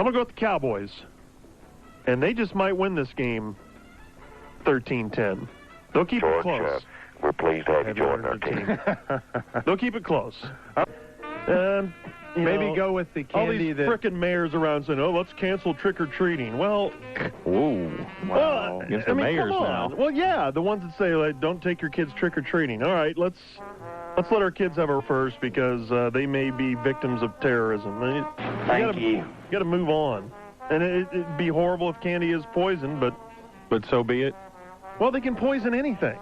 I'm going to go with the Cowboys. And they just might win this game 13-10. They'll keep it close. We're pleased to have you join our team. They'll keep it close. Maybe go with the candy all these frickin' mayors around saying, "Oh, let's cancel trick-or-treating." Well, ooh, wow. Against the mayors now. Well, yeah, the ones that say, like, don't take your kids trick-or-treating. All right, let's let our kids have our first because they may be victims of terrorism. Thank you. You got to move on. And it'd be horrible if candy is poison, but so be it. Well, they can poison anything.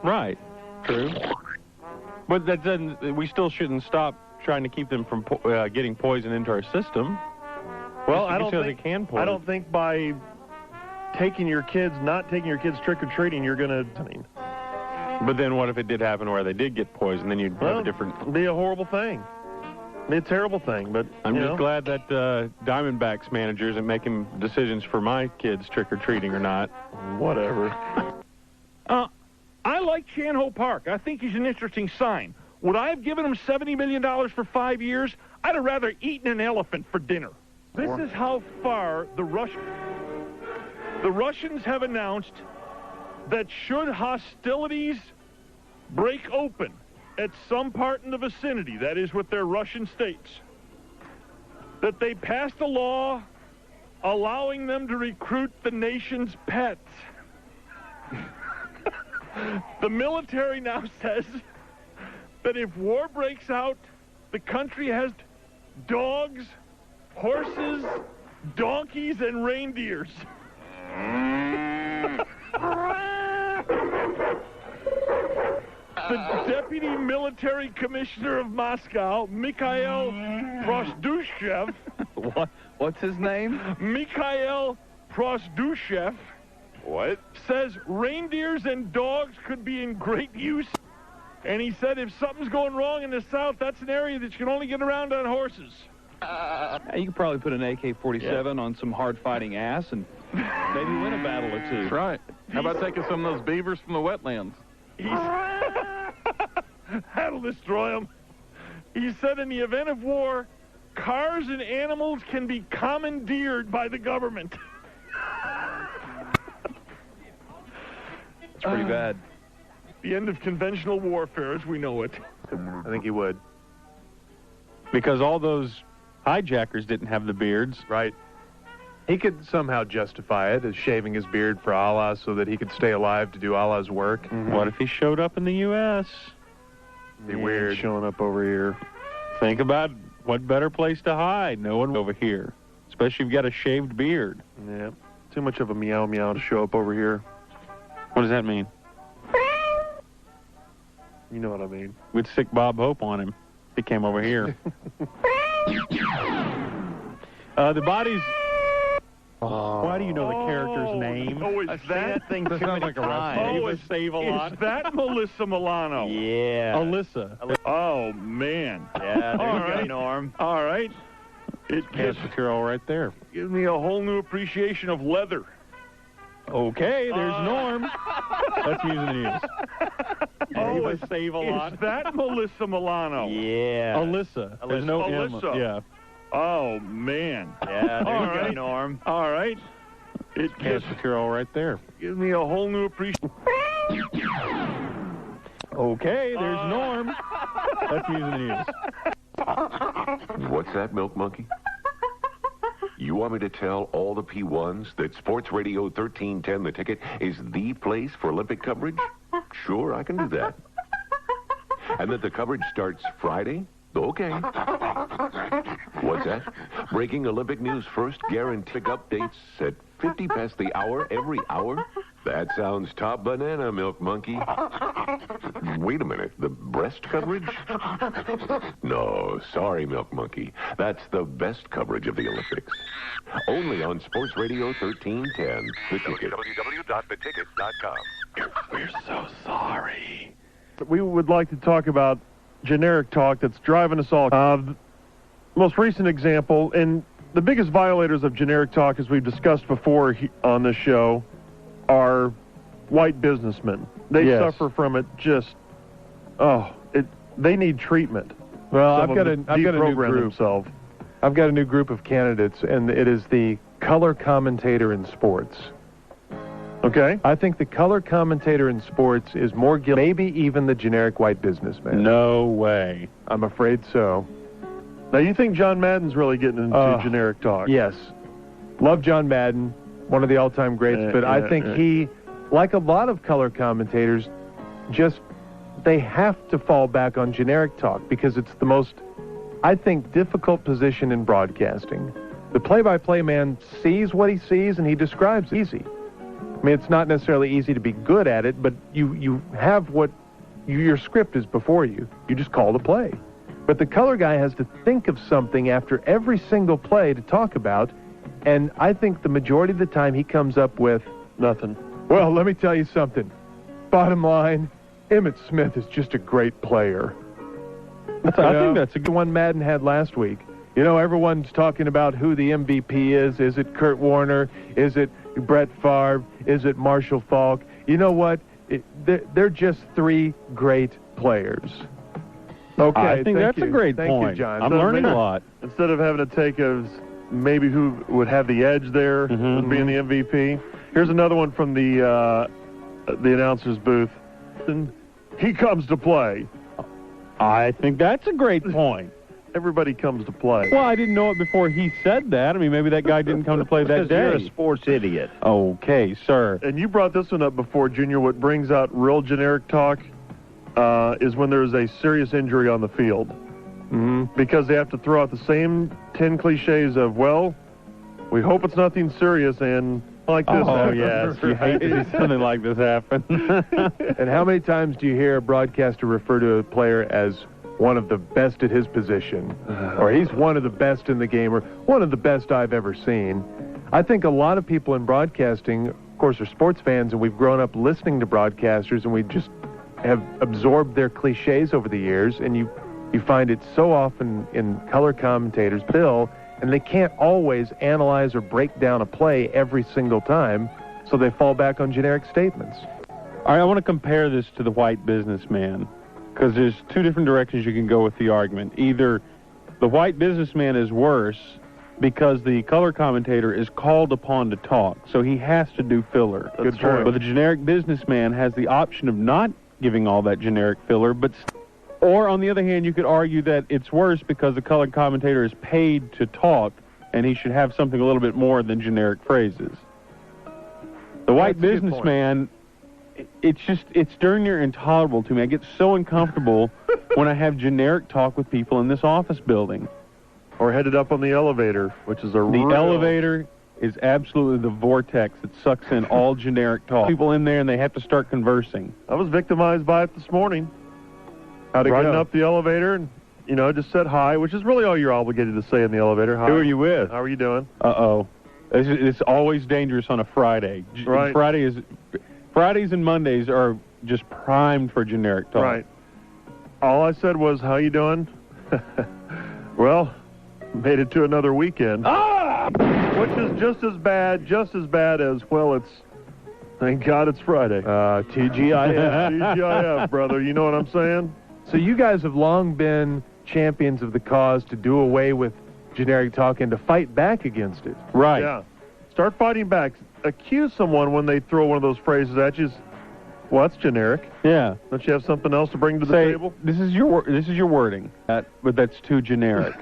Right. True. But that doesn't. We still shouldn't stop trying to keep them from getting poison into our system. Well, I don't think by not taking your kids trick-or-treating, you're going to... But then what if it did happen where they did get poisoned? Then you'd have a different... It'd be a horrible thing. It'd be a terrible thing, but... I'm just glad that Diamondbacks manager isn't making decisions for my kids trick-or-treating or not. Whatever. I like Chan-Ho Park. I think he's an interesting sign. Would I have given him $70 million for 5 years? I'd have rather eaten an elephant for dinner. This is how far the Russians have announced that should hostilities break open at some part in the vicinity, that is with their Russian states, that they passed a law allowing them to recruit the nation's pets. The military now says that if war breaks out, the country has dogs, horses, donkeys, and reindeers. The deputy military commissioner of Moscow, Mikhail Prosdushev. What's his name? Mikhail Prosdushev. What? Says reindeers and dogs could be in great use. And he said if something's going wrong in the South, that's an area that you can only get around on horses. You could probably put an AK-47 on some hard-fighting ass and maybe win a battle or two. That's right. How about taking some of those beavers from the wetlands? That'll destroy them. He said in the event of war, cars and animals can be commandeered by the government. It's pretty bad. The end of conventional warfare as we know it. I think he would. Because all those hijackers didn't have the beards. Right. He could somehow justify it as shaving his beard for Allah so that he could stay alive to do Allah's work. Mm-hmm. What if he showed up in the U.S.? Be weird. Showing up over here. Think about what better place to hide. No one over here. Especially if you've got a shaved beard. Yeah. Too much of a meow meow to show up over here. What does that mean? You know what I mean. We'd stick Bob Hope on him. He came over here. The bodies... Why do you know the character's name? Oh, is that thing too many times? Oh, Save a lot. Is that Melissa Milano? Yeah. Alyssa. Oh, man. Yeah, there you go, Norm. All right. It Cast material right there. gives me a whole new appreciation of leather. Okay, there's Norm. That's using the news. Oh, save a lot. Is that Melissa Milano? Yeah. Alyssa. There's no M. Alyssa. Yeah. Oh, man. Yeah, there you go, right. Norm. All right. It Cast material right there. gives me a whole new appreciation. Okay, there's Norm. That's using the news. What's that, Milk Monkey? You want me to tell all the P1s that Sports Radio 1310 The Ticket is the place for Olympic coverage? Sure, I can do that. And that the coverage starts Friday? Okay. What's that? Breaking Olympic news first, guaranteed updates at 50 past the hour every hour? That sounds top banana, Milk Monkey. Wait a minute, the breast coverage? No, sorry, Milk Monkey. That's the best coverage of the Olympics. Only on Sports Radio 1310, The Ticket. www.theticket.com. We're so sorry. We would like to talk about generic talk that's driving us all. Most recent example, and the biggest violators of generic talk, as we've discussed before on this show, are white businessmen. They suffer from it they need treatment. Well, I've got a new group. Themselves. I've got a new group of candidates, and it is the color commentator in sports. Okay. I think the color commentator in sports is more guilty, maybe even the generic white businessman. No way. I'm afraid so. Now, you think John Madden's really getting into generic talk? Yes. Love John Madden, one of the all-time greats, but I think he, like a lot of color commentators, they have to fall back on generic talk because it's the most, I think, difficult position in broadcasting. The play-by-play man sees what he sees and he describes it easy. I mean, it's not necessarily easy to be good at it, but you have your script is before you. You just call the play. But the color guy has to think of something after every single play to talk about, and I think the majority of the time he comes up with nothing. Well, let me tell you something. Bottom line, Emmitt Smith is just a great player. I think that's a good one Madden had last week. You know, everyone's talking about who the MVP is. Is it Kurt Warner? Is it Brett Favre? Is it Marshall Faulk? You know what? They're just three great players. Okay, I think that's a great point. Thank you, John. I'm learning a lot. Instead of having to take as maybe who would have the edge there as being the MVP, here's another one from the announcer's booth. And he comes to play. I think that's a great point. Everybody comes to play. Well, I didn't know it before he said that. I mean, maybe that guy didn't come to play that day. You're a sports idiot. Okay, sir. And you brought this one up before, Junior. What brings out real generic talk is when there's a serious injury on the field. Because they have to throw out the same 10 cliches of, well, we hope it's nothing serious, and like this. Oh, yes. You hate to see something like this happen. And how many times do you hear a broadcaster refer to a player as one of the best at his position, or he's one of the best in the game, or one of the best I've ever seen? I think a lot of people in broadcasting, of course, are sports fans, and we've grown up listening to broadcasters, and we just have absorbed their cliches over the years, and you find it so often in color commentators, Bill, and they can't always analyze or break down a play every single time, so they fall back on generic statements. All right, I want to compare this to the white businessman, because there's two different directions you can go with the argument. Either the white businessman is worse because the color commentator is called upon to talk, so he has to do filler. That's true. But the generic businessman has the option of not giving all that generic filler, or on the other hand, you could argue that it's worse because the color commentator is paid to talk, and he should have something a little bit more than generic phrases. The white businessman, it's darn near intolerable to me. I get so uncomfortable when I have generic talk with people in this office building. Or headed up on the elevator, which is The elevator is absolutely the vortex that sucks in all generic talk. People in there, and they have to start conversing. I was victimized by it this morning. How'd it Riding go? up the elevator and, just said hi, which is really all you're obligated to say in the elevator. Hi. Who are you with? How are you doing? Uh-oh. It's always dangerous on a Friday. Right. Fridays and Mondays are just primed for generic talk. Right. All I said was, how you doing? Well, made it to another weekend. Which is just as bad as, well, thank God it's Friday. TGIF. TGIF, brother. You know what I'm saying? So you guys have long been champions of the cause to do away with generic talk and to fight back against it. Right. Yeah. Start fighting back. Accuse someone when they throw one of those phrases at you. Well, that's generic. Yeah. Don't you have something else to bring to the Say, table? This is your wording, but that's too generic.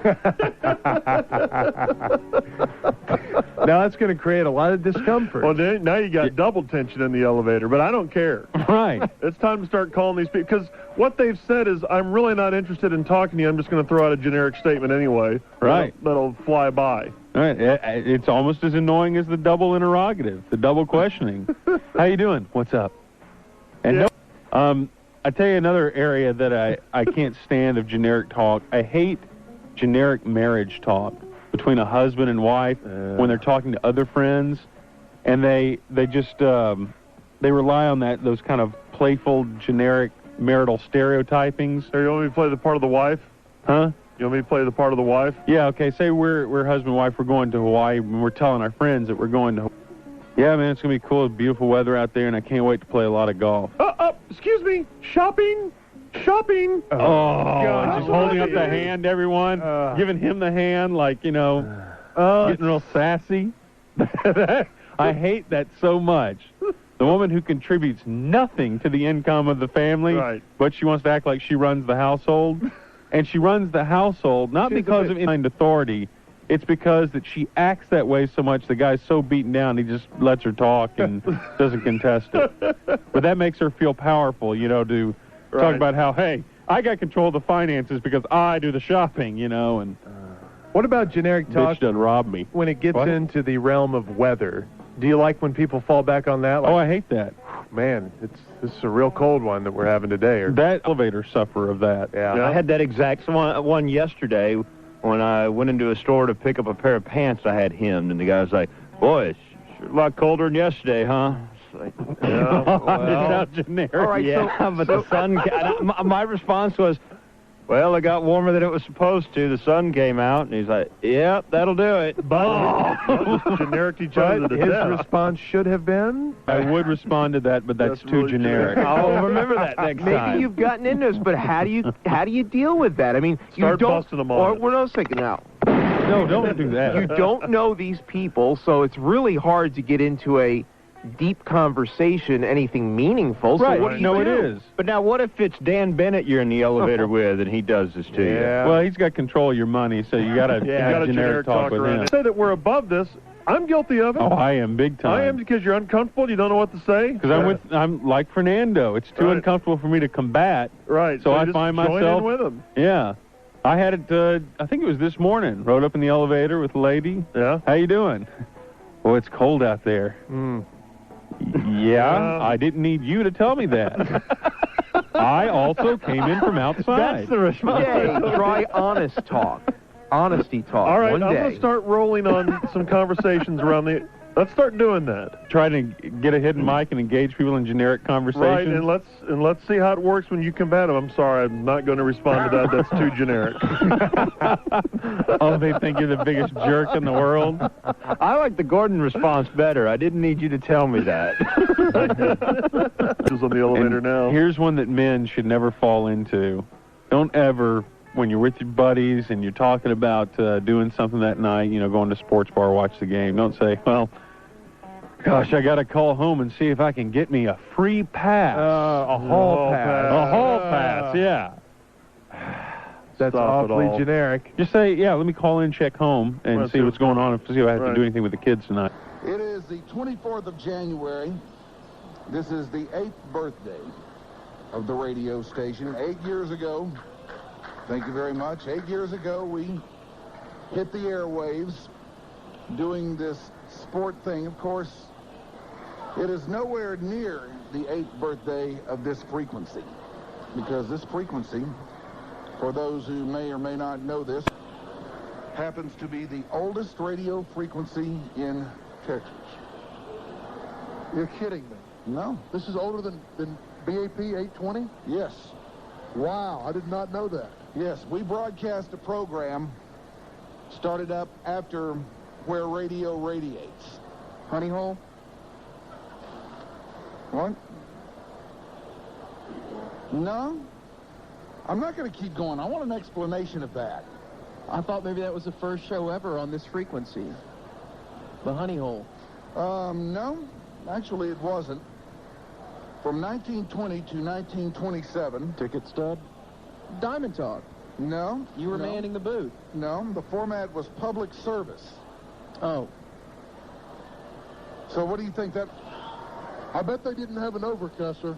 Now that's going to create a lot of discomfort. Well, now you got double tension in the elevator, but I don't care. Right. It's time to start calling these people, because what they've said is, I'm really not interested in talking to you. I'm just going to throw out a generic statement anyway. Right. That'll fly by. All right. It's almost as annoying as the double interrogative, the double questioning. How you doing? What's up? And Yeah. I tell you another area that I can't stand of generic talk. I hate generic marriage talk between a husband and wife when they're talking to other friends, and they just they rely on those kind of playful generic marital stereotypings. Hey, you want me to play the part of the wife? Huh? You want me to play the part of the wife? Yeah. Okay. Say we're husband and wife. We're going to Hawaii, and we're telling our friends that we're going to. Yeah, man, it's going to be cool. It's beautiful weather out there, and I can't wait to play a lot of golf. Excuse me, shopping? Shopping! Oh, God, just holding up the hand, everyone. Giving him the hand, like, getting real sassy. I hate that so much. The woman who contributes nothing to the income of the family, but she wants to act like she runs the household. And she runs the household not because of any authority. It's because that she acts that way so much the guy's so beaten down he just lets her talk and doesn't contest it. But that makes her feel powerful, to talk about how, hey, I got control of the finances because I do the shopping, and... What about generic talk? Bitch done robbed me. When it gets into the realm of weather, do you like when people fall back on that? I hate that. Man, this is a real cold one that we're having today. That elevators suffer of that. Yeah. I had that exact one yesterday when I went into a store to pick up a pair of pants I had hemmed, and the guy was like, "Boy, it's sure a lot colder than yesterday, huh?" It's like, it sounds generic. All right, but the sun... my response was, well, it got warmer than it was supposed to. The sun came out, and he's like, yep, that'll do it. Generic each other to His death. response should have been? I would respond to that, but that's too really generic. I'll remember that next time. Maybe you've gotten into this, but how do you deal with that? I mean, Start you don't... busting them on it. We're not thinking now. No, don't do that. You don't know these people, so it's really hard to get into a deep conversation, anything meaningful. Right. So what do you No, do? it is. But now what if it's Dan Bennett you're in the elevator with and he does this to you? Well, he's got control of your money, so you got to generic talk with him. Say that we're above this. I'm guilty of it. Oh, I am big time. I am because you're uncomfortable. You don't know what to say. Because I'm like Fernando. It's too uncomfortable for me to combat. Right. So I just find join myself. in with him. Yeah. I had it. I think it was this morning. Rode up in the elevator with a lady. Yeah. How you doing? Well, it's cold out there. Yeah, I didn't need you to tell me that. I also came in from outside. That's the response. Try honest talk. Honesty talk. All right, One I'm day. going to start rolling on some conversations around the... Let's start doing that. Trying to get a hidden mic and engage people in generic conversations. Right, and let's see how it works when you combat them. I'm sorry, I'm not going to respond to that. That's too generic. Oh, they think you're the biggest jerk in the world? I like the Gordon response better. I didn't need you to tell me that. Just on the elevator now. Here's one that men should never fall into. Don't ever, when you're with your buddies and you're talking about doing something that night, going to sports bar, watch the game, don't say, well, gosh, I got to call home and see if I can get me a free pass. A hall pass. A hall pass, yeah. That's awfully generic. Just say, yeah, let me call in, check home, and see what's going on, and see if I have to do anything with the kids tonight. It is the 24th of January. This is the 8th birthday of the radio station. 8 years ago, thank you very much. 8 years ago, we hit the airwaves doing this sport thing. Of course, it is nowhere near the 8th birthday of this frequency, because this frequency, for those who may or may not know this, happens to be the oldest radio frequency in Texas. You're kidding me. No. This is older than BAP 820? Yes. Wow, I did not know that. Yes, we broadcast a program started up after Where Radio Radiates. Honey Hole? What? No? I'm not going to keep going. I want an explanation of that. I thought maybe that was the first show ever on this frequency. The Honey Hole. No. Actually, it wasn't. From 1920 to 1927. Ticket Stud? Diamond Talk. No. You were manning the booth. No. The format was public service. Oh. So what do you think that... I bet they didn't have an overcusser.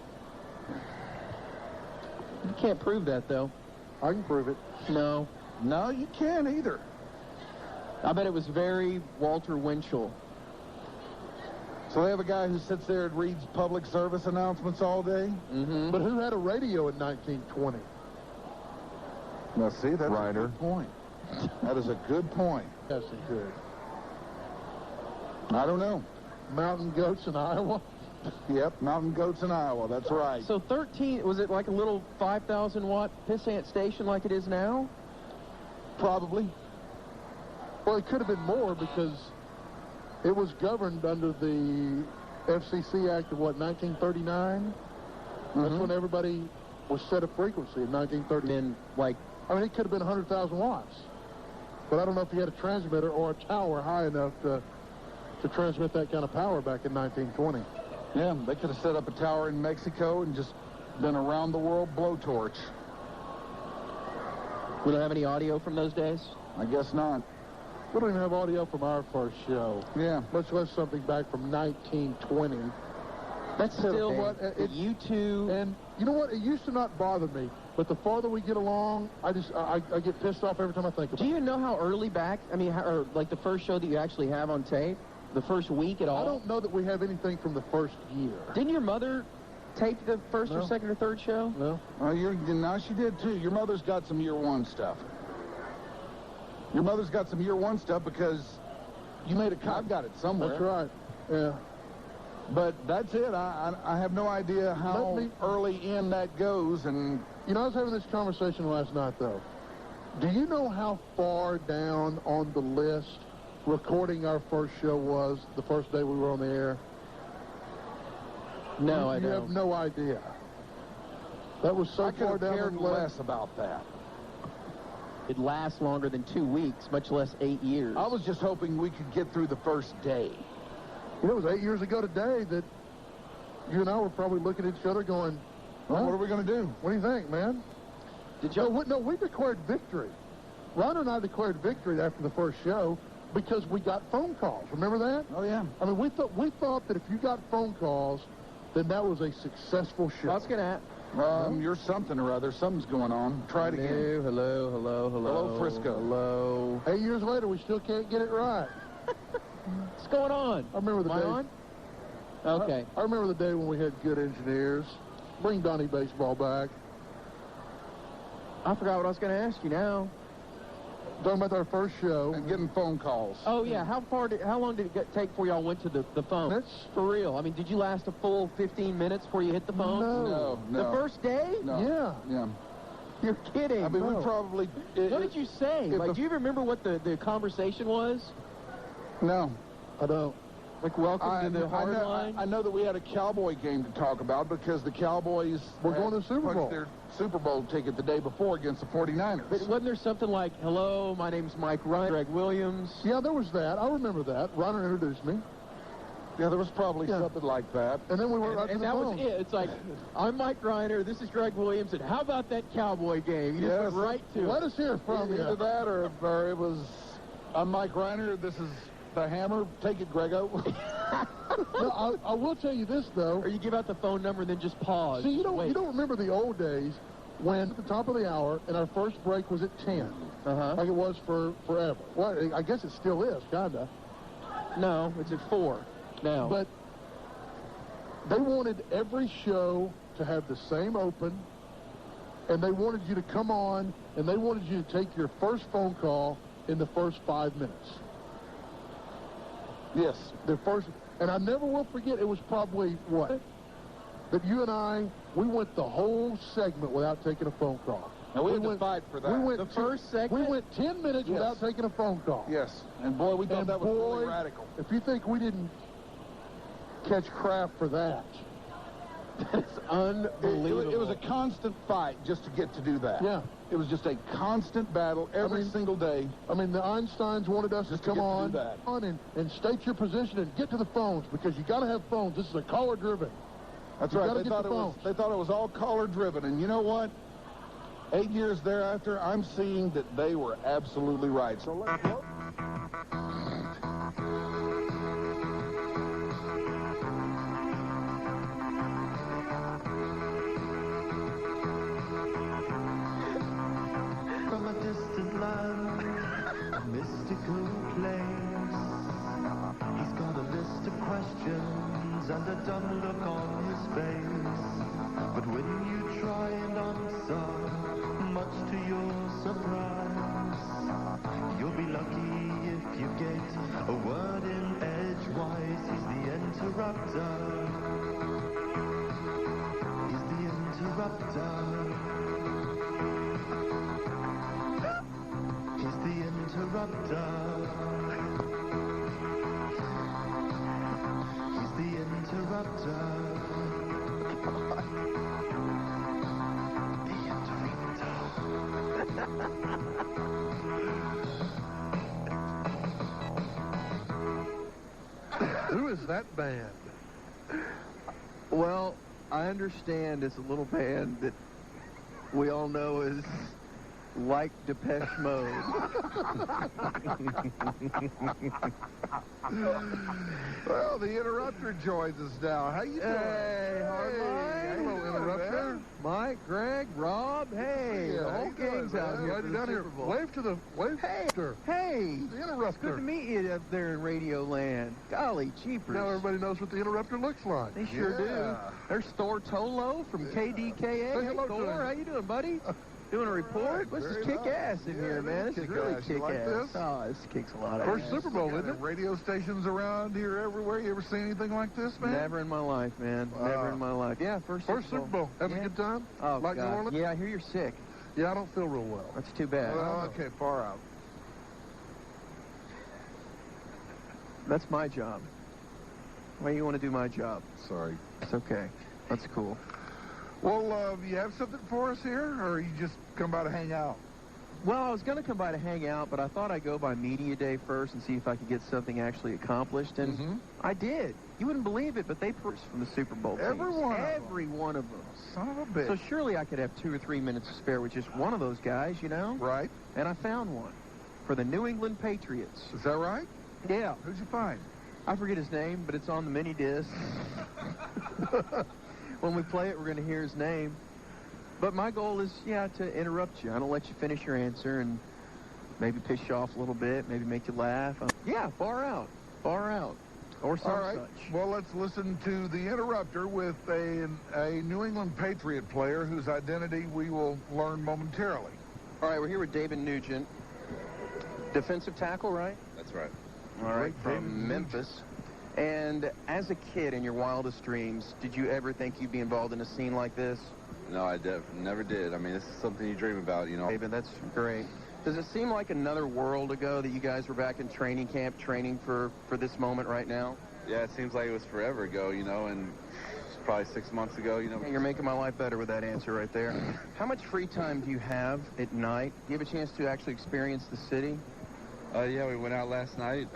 You can't prove that, though. I can prove it. No. No, you can't either. I bet it was very Walter Winchell. So they have a guy who sits there and reads public service announcements all day? Mm-hmm. But who had a radio in 1920? Now, see, that's a good point. That is a good point. Yes, it could. I don't know. Mountain goats in Iowa? Yep, mountain goats in Iowa. That's right. So 13, was it like a little 5,000-watt pissant station like it is now? Probably. Well, it could have been more because it was governed under the FCC Act of, what, 1939? That's when everybody was set a frequency in 1930. And like, I mean, it could have been 100,000 watts. But I don't know if he had a transmitter or a tower high enough to transmit that kind of power back in 1920. Yeah, they could have set up a tower in Mexico and just been around the world blowtorch. We don't have any audio from those days? I guess not. We don't even have audio from our first show. Yeah. Much less something back from 1920. That's still what U2. And you know what? It used to not bother me, but the farther we get along, I get pissed off every time I think about it. Do you know how early back? I mean, or like the first show that you actually have on tape, the first week at all? I don't know that we have anything from the first year. Didn't your mother tape the first or second or third show? No. Now she did too. Your mother's got some year one stuff. Your mother's got some year one stuff because you made a cut. I've got it somewhere. That's right. Yeah. But that's it. I have no idea how early in that goes. And you know, I was having this conversation last night, though. Do you know how far down on the list recording our first show was the first day we were on the air? No, I don't. You have no idea. That was so far down on the list. Less about that. It lasts longer than 2 weeks, much less 8 years. I was just hoping we could get through the first day. You know, it was 8 years ago today that you and I were probably looking at each other going, well, what are we going to do? What do you think, man? No, we declared victory. Ron and I declared victory after the first show because we got phone calls. Remember that? Oh, yeah. I mean, we thought that if you got phone calls, then that was a successful show. What's going to happen? You're something or other. Something's going on. Try it again. Hello. Hello, Frisco. Hello. 8 years later, we still can't get it right. What's going on? I remember the day. On? Okay. I remember the day when we had good engineers. Bring Donnie Baseball back. I forgot what I was going to ask you now. Talking about our first show. And getting phone calls. Oh, yeah. How long did it take before y'all went to the phone? Minutes. For real. I mean, did you last a full 15 minutes before you hit the phone? No. The first day? No. Yeah. You're kidding. I mean, we probably... What did you say? Like, do you remember what the conversation was? No. I don't. Like, welcome to the hard line? I know that we had a Cowboy game to talk about because the Cowboys... We're going to the Super Bowl. Punched their Super Bowl ticket the day before against the 49ers. But wasn't there something like, hello, my name's Mike Ryan, Greg Williams? Yeah, there was that. I remember that. Ron introduced me. Yeah, there was probably something like that. And then we went right to the phone. And that was it. It's like, I'm Mike Reiner, this is Greg Williams, and how about that Cowboy game? You just went right to it. Let us hear from you. Either that or it was, I'm Mike Reiner, this is the Hammer. Take it, Grego. No, I will tell you this, though. Or you give out the phone number and then just pause. See, you don't remember the old days when at the top of the hour and our first break was at 10. Like it was for forever. Well, I guess it still is, kind of. No, it's at 4 now. But they wanted every show to have the same open, and they wanted you to come on, and they wanted you to take your first phone call in the first 5 minutes. Yes. The first, and I never will forget, it was probably, what? That you and I, we went the whole segment without taking a phone call. Now, we had to fight for that. We went the first segment? We went 10 minutes without taking a phone call. Yes. And boy, we thought that was really radical. If you think we didn't catch crap for that. That's unbelievable. It was a constant fight just to get to do that. Yeah. It was just a constant battle every single day. I mean, the Einsteins wanted us just to come on, do that. and state your position and get to the phones because you got to have phones. This is a caller-driven. That's right. They thought it was all caller-driven, and you know what? 8 years thereafter, I'm seeing that they were absolutely right. So let's go. From a distant land, a mystical place, he's got a list of questions and a dumb look on his face. But when you try and answer, much to your surprise, you'll be lucky if you get a word in edgewise. He's the interrupter. He's the interrupter. He's the interrupter. He's the interrupter. Who is that band? Well, I understand it's a little band that we all know is like Depeche Mode. Well, the Interrupter joins us now. How you doing? Hey, Hardline. Hello, Interrupter. Mike, Greg, Rob, hey, the whole gang's out here. Glad you're down here. Wave to the Hey, hey, the Interrupter. good to meet you up there in Radio Land. Golly jeepers. Now everybody knows what the Interrupter looks like. They sure do. There's Thor Tolo from KDKA. Say Hey, hello to Thor, him. how you doing, buddy? Doing a report? This is kick-ass in here, man. This is really kick-ass. You like kick-ass. this? Oh, this kicks a lot of First ass. Super Bowl, isn't it? Radio stations around here everywhere. You ever seen anything like this, man? Never in my life, man. Never in my life. Yeah, first Super Bowl. Having Yeah. a good time? Oh, Like New God. Orleans? Yeah, I hear you're sick. Yeah, I don't feel real well. That's too bad. Well, okay, far out. That's my job. Why do you want to do my job? Sorry. It's okay. That's cool. Well, you have something for us here, or you just come by to hang out? Well, I was going to come by to hang out, but I thought I'd go by Media Day first and see if I could get something actually accomplished, and I did. You wouldn't believe it, but they purchased from the Super Bowl teams. Every one of them. Every one of them. Son of a bitch. So surely I could have 2 or 3 minutes to spare with just one of those guys, you know? Right. And I found one for the New England Patriots. Is that right? Yeah. Who'd you find? I forget his name, but it's on the mini disc. When we play it, we're going to hear his name. But my goal is, to interrupt you. I don't let you finish your answer and maybe piss you off a little bit, maybe make you laugh. Yeah, far out. Far out. Or some All right. such. Well, let's listen to the Interrupter with a New England Patriot player whose identity we will learn momentarily. All right, we're here with David Nugent. Defensive tackle, right? That's right. All right, David from Memphis. And as a kid, in your wildest dreams, did you ever think you'd be involved in a scene like this? No, I never did. I mean, this is something you dream about, you know. David, that's great. Does it seem like another world ago that you guys were back in training camp training for this moment right now? Yeah, it seems like it was forever ago, you know, and it's probably 6 months ago, you know. Hey, you're making my life better with that answer right there. How much free time do you have at night? Do you have a chance to actually experience the city? Yeah, we went out last night.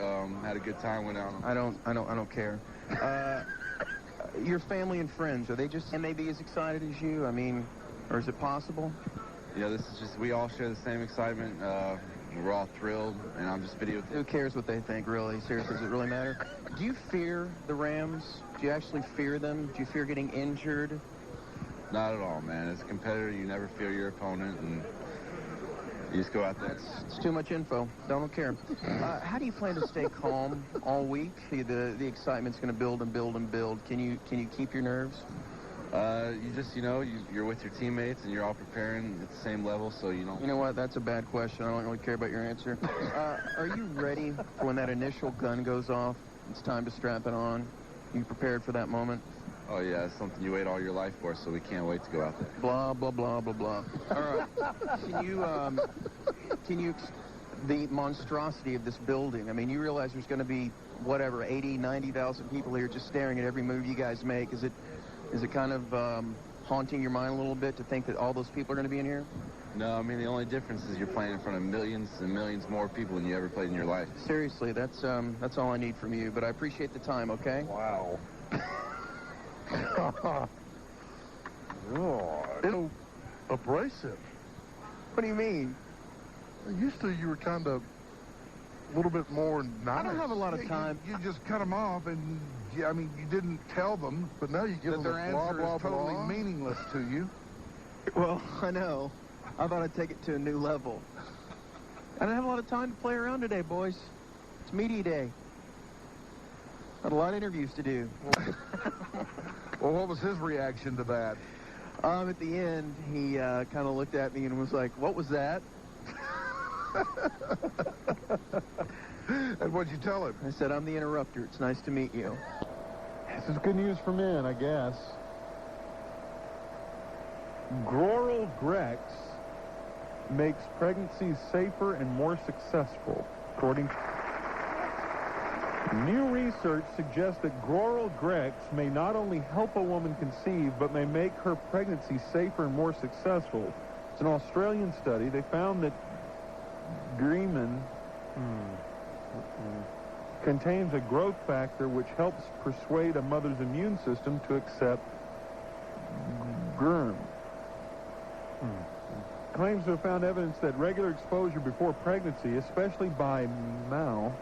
Had a good time. Went out. I don't care. Your family and friends, are they just maybe as excited as you? I mean, or is it possible? Yeah, this is just, we all share the same excitement. We're all thrilled, and I'm just videotaping. Who cares what they think, really? Seriously, does it really matter? Do you fear the Rams? Do you actually fear them? Do you fear getting injured? Not at all, man. As a competitor, you never fear your opponent, and you just go out there. It's too much info. Don't care. How do you plan to stay calm all week? The excitement's going to build and build and build. Can you keep your nerves? You just, you know, you're with your teammates and you're all preparing at the same level, so you don't. You know what? That's a bad question. I don't really care about your answer. Are you ready for when that initial gun goes off? It's time to strap it on. You prepared for that moment? Oh yeah, it's something you wait all your life for, so we can't wait to go out there. Blah blah blah blah blah. All right. Can you the monstrosity of this building? I mean, you realize there's going to be whatever 80, 90,000 people here just staring at every move you guys make. Is it kind of haunting your mind a little bit to think that all those people are going to be in here? No, I mean, the only difference is you're playing in front of millions and millions more people than you ever played in your life. Seriously, that's all I need from you, but I appreciate the time, okay? Wow. It'll abrasive. What do you mean? Used to, you were kind of a little bit more nice. I don't have a lot of time. You just cut them off, and I mean, you didn't tell them. But now you give that them their a blah, answer blah, is totally blah. meaningless to you. Well, I know. I thought I'd take it to a new level. I don't have a lot of time to play around today, boys. It's media day. Got a lot of interviews to do. Well, what was his reaction to that? At the end, he kind of looked at me and was like, "What was that?" And what'd you tell him? I said, "I'm the interrupter. It's nice to meet you." This is good news for men, I guess. Groral Grex makes pregnancies safer and more successful, according to... New research suggests that Groral Grex may not only help a woman conceive, but may make her pregnancy safer and more successful. It's an Australian study. They found that Greenman... contains a growth factor which helps persuade a mother's immune system to accept germ. Claims to have found evidence that regular exposure before pregnancy, especially by mouth,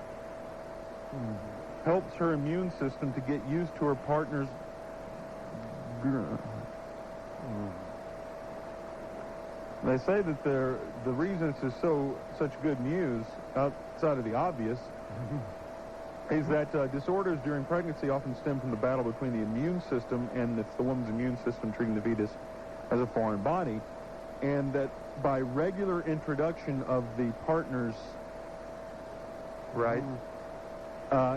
helps her immune system to get used to her partner's germ. They say that the reason this is such good news, outside of the obvious, is that disorders during pregnancy often stem from the battle between the immune system and it's the woman's immune system treating the fetus as a foreign body, and that by regular introduction of the partner's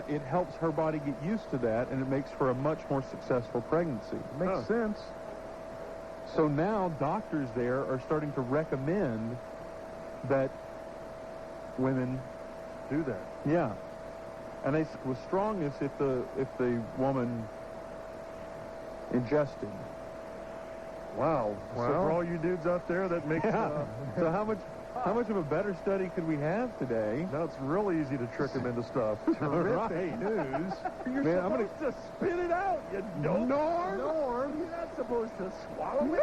it helps her body get used to that, and it makes for a much more successful pregnancy. Makes sense. So now doctors there are starting to recommend that women do that. Yeah. And they was strongest if the woman ingested. Wow. So for all you dudes out there, that makes So how much of a better study could we have today? Now it's real easy to trick them into stuff. Terrific news. You're supposed to spit it out, you dope. Norm, you're not supposed to swallow it.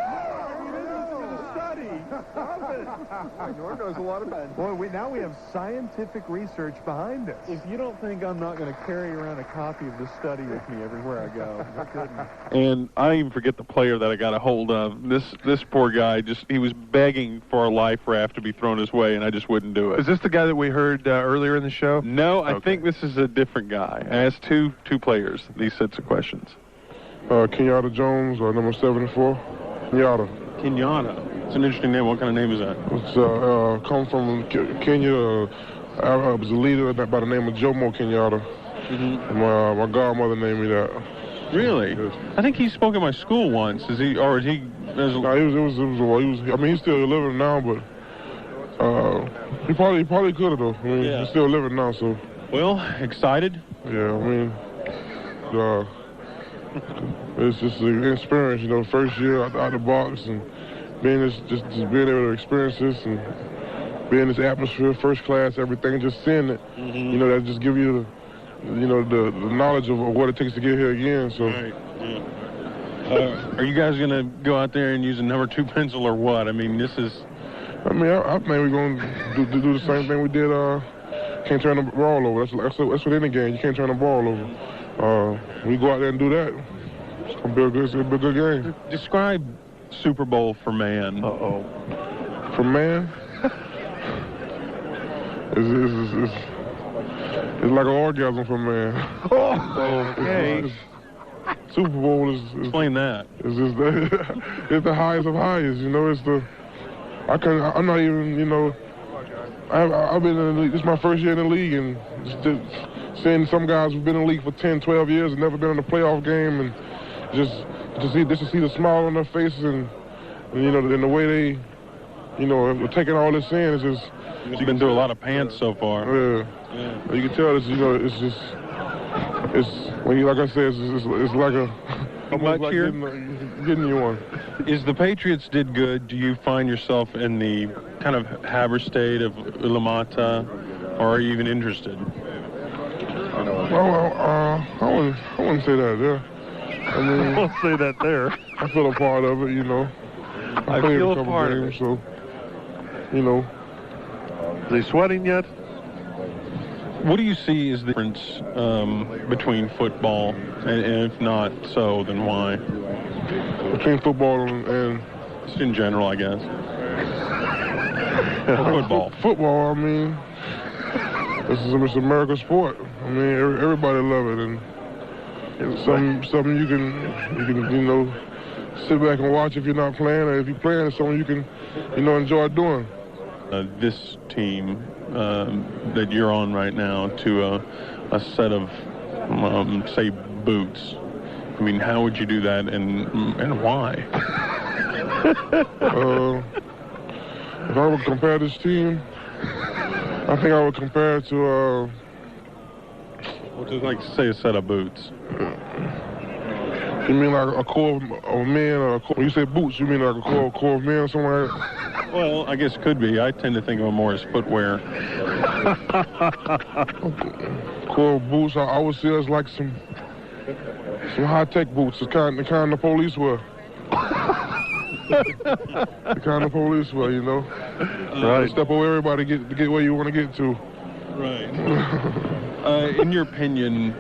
Norm knows a lot about it. Boy, now we have scientific research behind us. If you don't think I'm not going to carry around a copy of this study with me everywhere I go. I couldn't. And I even forget the player that I got a hold of. This poor guy, he was begging for a life raft to be thrown his way, and I just wouldn't do it. Is this the guy that we heard earlier in the show? No, I think this is a different guy. I asked two players these sets of questions. Kenyatta Jones, number 74. Kenyatta. It's an interesting name. What kind of name is that? It's come from Kenya. I was a leader by the name of Jomo Kenyatta. My godmother named me that. Really? Yes. I think he spoke at my school once. Is he? Or is he? No, he was. I mean, he's still living now, but he probably could have though. I mean, he's still living now, so. Well, excited? Yeah, I mean, it's just an experience, you know. First year out the box, and being just being able to experience this and being in this atmosphere, first class, everything, just seeing it, you know, that just give you the knowledge of what it takes to get here again. So. Right. Yeah. Are you guys gonna go out there and use a number 2 pencil or what? I mean, this is. I mean, I think we're gonna do the same thing we did. Can't turn the ball over. That's what any game. You can't turn the ball over. We go out there and do that. It's gonna be a good game. Describe Super Bowl for man. For man, it's like an orgasm for man. Okay. Super Bowl is Explain that. It's just it's the highest of highest. You know, I'm not even, you know. I've been in the league. This is my first year in the league, and just seeing some guys who've been in the league for 10, 12 years and never been in a playoff game, and just to see the smile on their faces and you know, and the way they, you know, taking all this in, it's just. You've been through a lot of pants so far. Yeah. You can tell it's, you know, it's when you, like I said, it's like a. How much like here? Getting you one. Is the Patriots did good? Do you find yourself in the kind of Haber state of Ulamata, or are you even interested? I wouldn't say that there. I mean, I won't say that there. I feel a part of it, you know. I played feel a couple part games, of it. So, you know. Is he sweating yet? What do you see as the difference between football, and if not so, then why? Between football and just in general, I guess. Football. Football, I mean, it's American sport. I mean, everybody love it, and it's something you can you know, sit back and watch if you're not playing, or if you're playing, it's something you can, you know, enjoy doing. This team that you're on right now to a set of, say, boots. I mean, how would you do that, and why? If I would compare this team, I think I would compare it to. What would you like to say a set of boots? You mean like a core of men, or when you say boots, you mean like a core of men or something like that? Well, I guess could be. I tend to think of them more as footwear. Core for boots, I would say it's like some high-tech boots, the kind the police wear. The kind of police wear, you know. Right. Step over everybody to get where you want to get to. Right. In your opinion,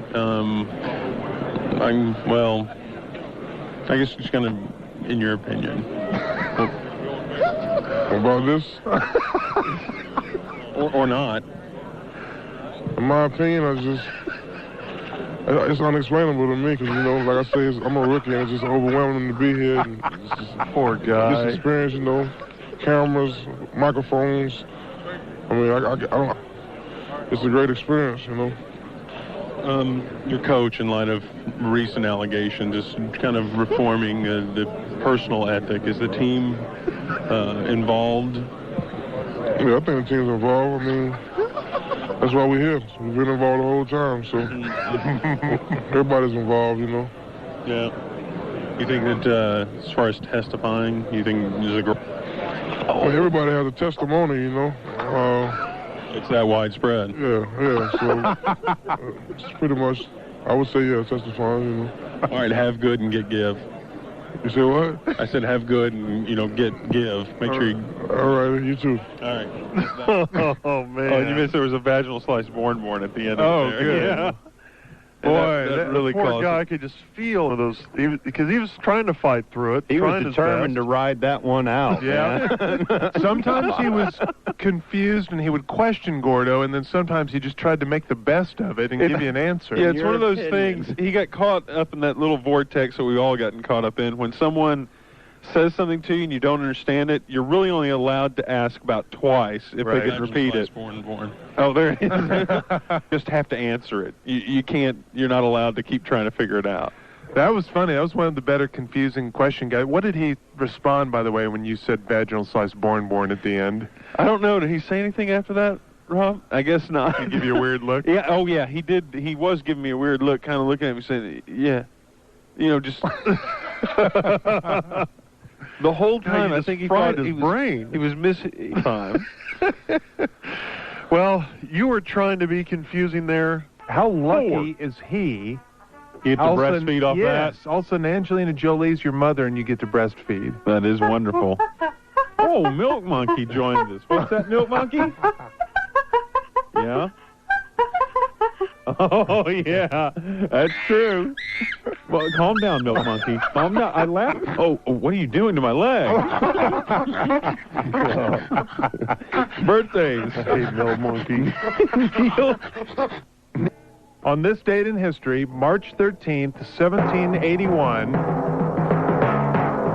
I guess just kind of in your opinion. About this? or not. In my opinion, it's unexplainable to me because, you know, like I say, I'm a rookie and it's just overwhelming to be here. And poor guy. This experience, you know, cameras, microphones. I mean, I don't. It's a great experience, you know. Your coach, in light of recent allegations, is kind of reforming the personal ethic. Is the team involved? Yeah, I think the team's involved. I mean, that's why we're here. We've been involved the whole time, so everybody's involved, you know. Yeah. You think that, as far as testifying, you think there's a... Well, everybody has a testimony, you know. It's that widespread. Yeah, so it's pretty much, I would say, yeah, testifying, you know. All right, have good and get give. You said what? I said have good and, you know, give. Make sure you... All right, you too. All right. Oh, man. Oh, you missed there was a vaginal slice born at the end of it. Oh, good. Yeah. Boy, that really poor guy could just feel those, because he was trying to fight through it. He was determined to ride that one out. Yeah. Sometimes he was confused and he would question Gordo, and then sometimes he just tried to make the best of it and give you an answer. Yeah, it's one of those things. He got caught up in that little vortex that we all gotten caught up in. When someone says something to you and you don't understand it, you're really only allowed to ask about twice if they can repeat it. Born. Oh, there it is. Just have to answer it. You can't. You're not allowed to keep trying to figure it out. That was funny. That was one of the better confusing question guys. What did he respond, by the way, when you said vaginal slice born at the end? I don't know. Did he say anything after that, Rob? I guess not. Did he give you a weird look? Yeah. Oh, yeah. He did. He was giving me a weird look, kind of looking at me, saying, "Yeah, you know, just." The whole time, I think he thought his brain. He was missing time. Well, you were trying to be confusing there. How lucky is he? You get to breastfeed off that? Yes. All of a sudden, Angelina Jolie's your mother, and you get to breastfeed. That is wonderful. Oh, Milk Monkey joined us. What's that, Milk Monkey? Yeah? Oh, yeah. That's true. Well, calm down, Milk Monkey. Calm down. I laughed. Oh, what are you doing to my leg? Birthdays. Hey, Milk Monkey. On this date in history, March 13th, 1781,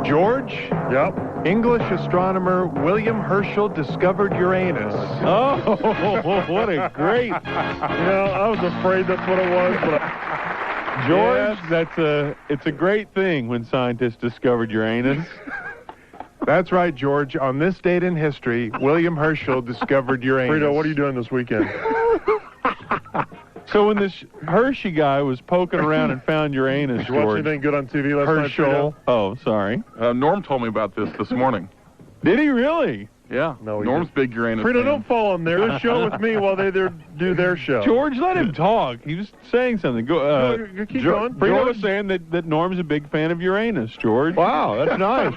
George, English astronomer William Herschel discovered Uranus. Oh, what a great... I was afraid that's what it was, but... George, it's a great thing when scientists discovered Uranus. That's right, George. On this date in history, William Herschel discovered Uranus. Frito, what are you doing this weekend? So when this Hershey guy was poking around and found Uranus, Did you watch anything good on TV last night, Frito? Oh, sorry. Norm told me about this morning. Did he really? Yeah. No, Norm's big Uranus Frito, fan. don't fall on their show with me while they do their show. George, let him talk. He was saying something. Go, keep going. Frito was saying that Norm's a big fan of Uranus, George. Wow, that's nice.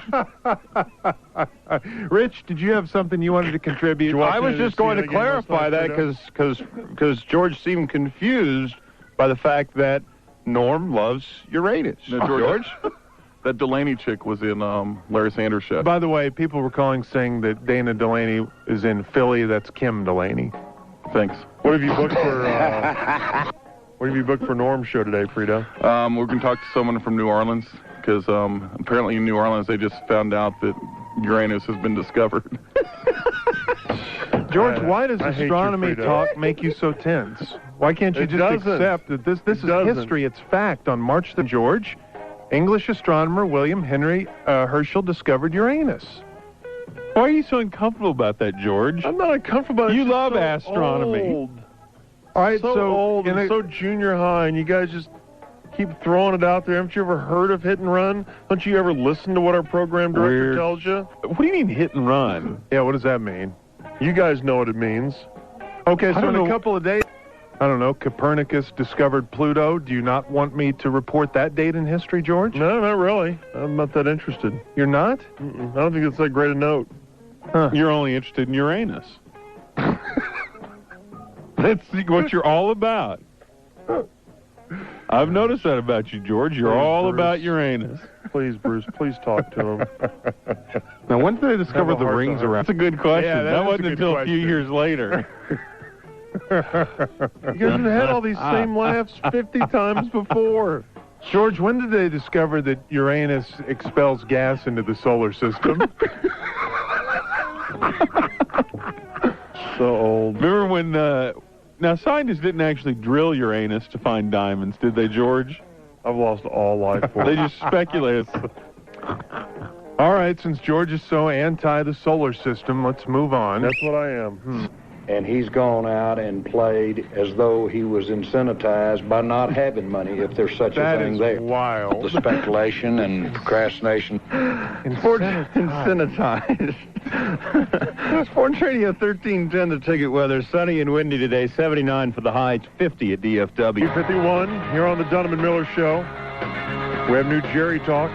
Rich, did you have something you wanted to contribute? I was just going to clarify that because George seemed confused by the fact that Norm loves Uranus. No, George? That Delaney chick was in Larry Sanders' show. By the way, people were saying that Dana Delaney is in Philly. That's Kim Delaney. Thanks. What have you booked for? What have you booked for Norm's show today, Frito? We're going to talk to someone from New Orleans because apparently in New Orleans they just found out that Uranus has been discovered. George, why does astronomy talk make you so tense? Why can't you just accept that this is history? It's fact. On March the George, English astronomer William Henry Herschel discovered Uranus. Why are you so uncomfortable about that, George? I'm not uncomfortable about it. You love astronomy. Old. All right, so old and so junior high, and you guys just keep throwing it out there. Haven't you ever heard of hit and run? Don't you ever listen to what our program director tells you? What do you mean hit and run? Yeah, what does that mean? You guys know what it means. Okay, so in a couple of days... I don't know, Copernicus discovered Pluto. Do you not want me to report that date in history, George? No, not really. I'm not that interested. You're not? I don't think it's that great a note. Huh. You're only interested in Uranus. That's what you're all about. I've noticed that about you, George. You're all Bruce. about Uranus. Please, Bruce, please talk to him. Now, when did they discover the rings around? That's a good question. Yeah, that wasn't until a few years later. You guys have had all these same laughs 50 times before. George, when did they discover that Uranus expels gas into the solar system? So old. Remember when, now scientists didn't actually drill Uranus to find diamonds, did they, George? I've lost all life force. They just speculated. All right, since George is so anti the solar system, let's move on. That's what I am. And he's gone out and played as though he was incentivized by not having money, if there's such a thing there. That is wild. The speculation and procrastination. Incentivized. Sports Radio 1310, the ticket weather. Sunny and windy today. 79 for the high. It's 50 at DFW. 51 here on the Dunham and Miller Show. We have new Jerry talk.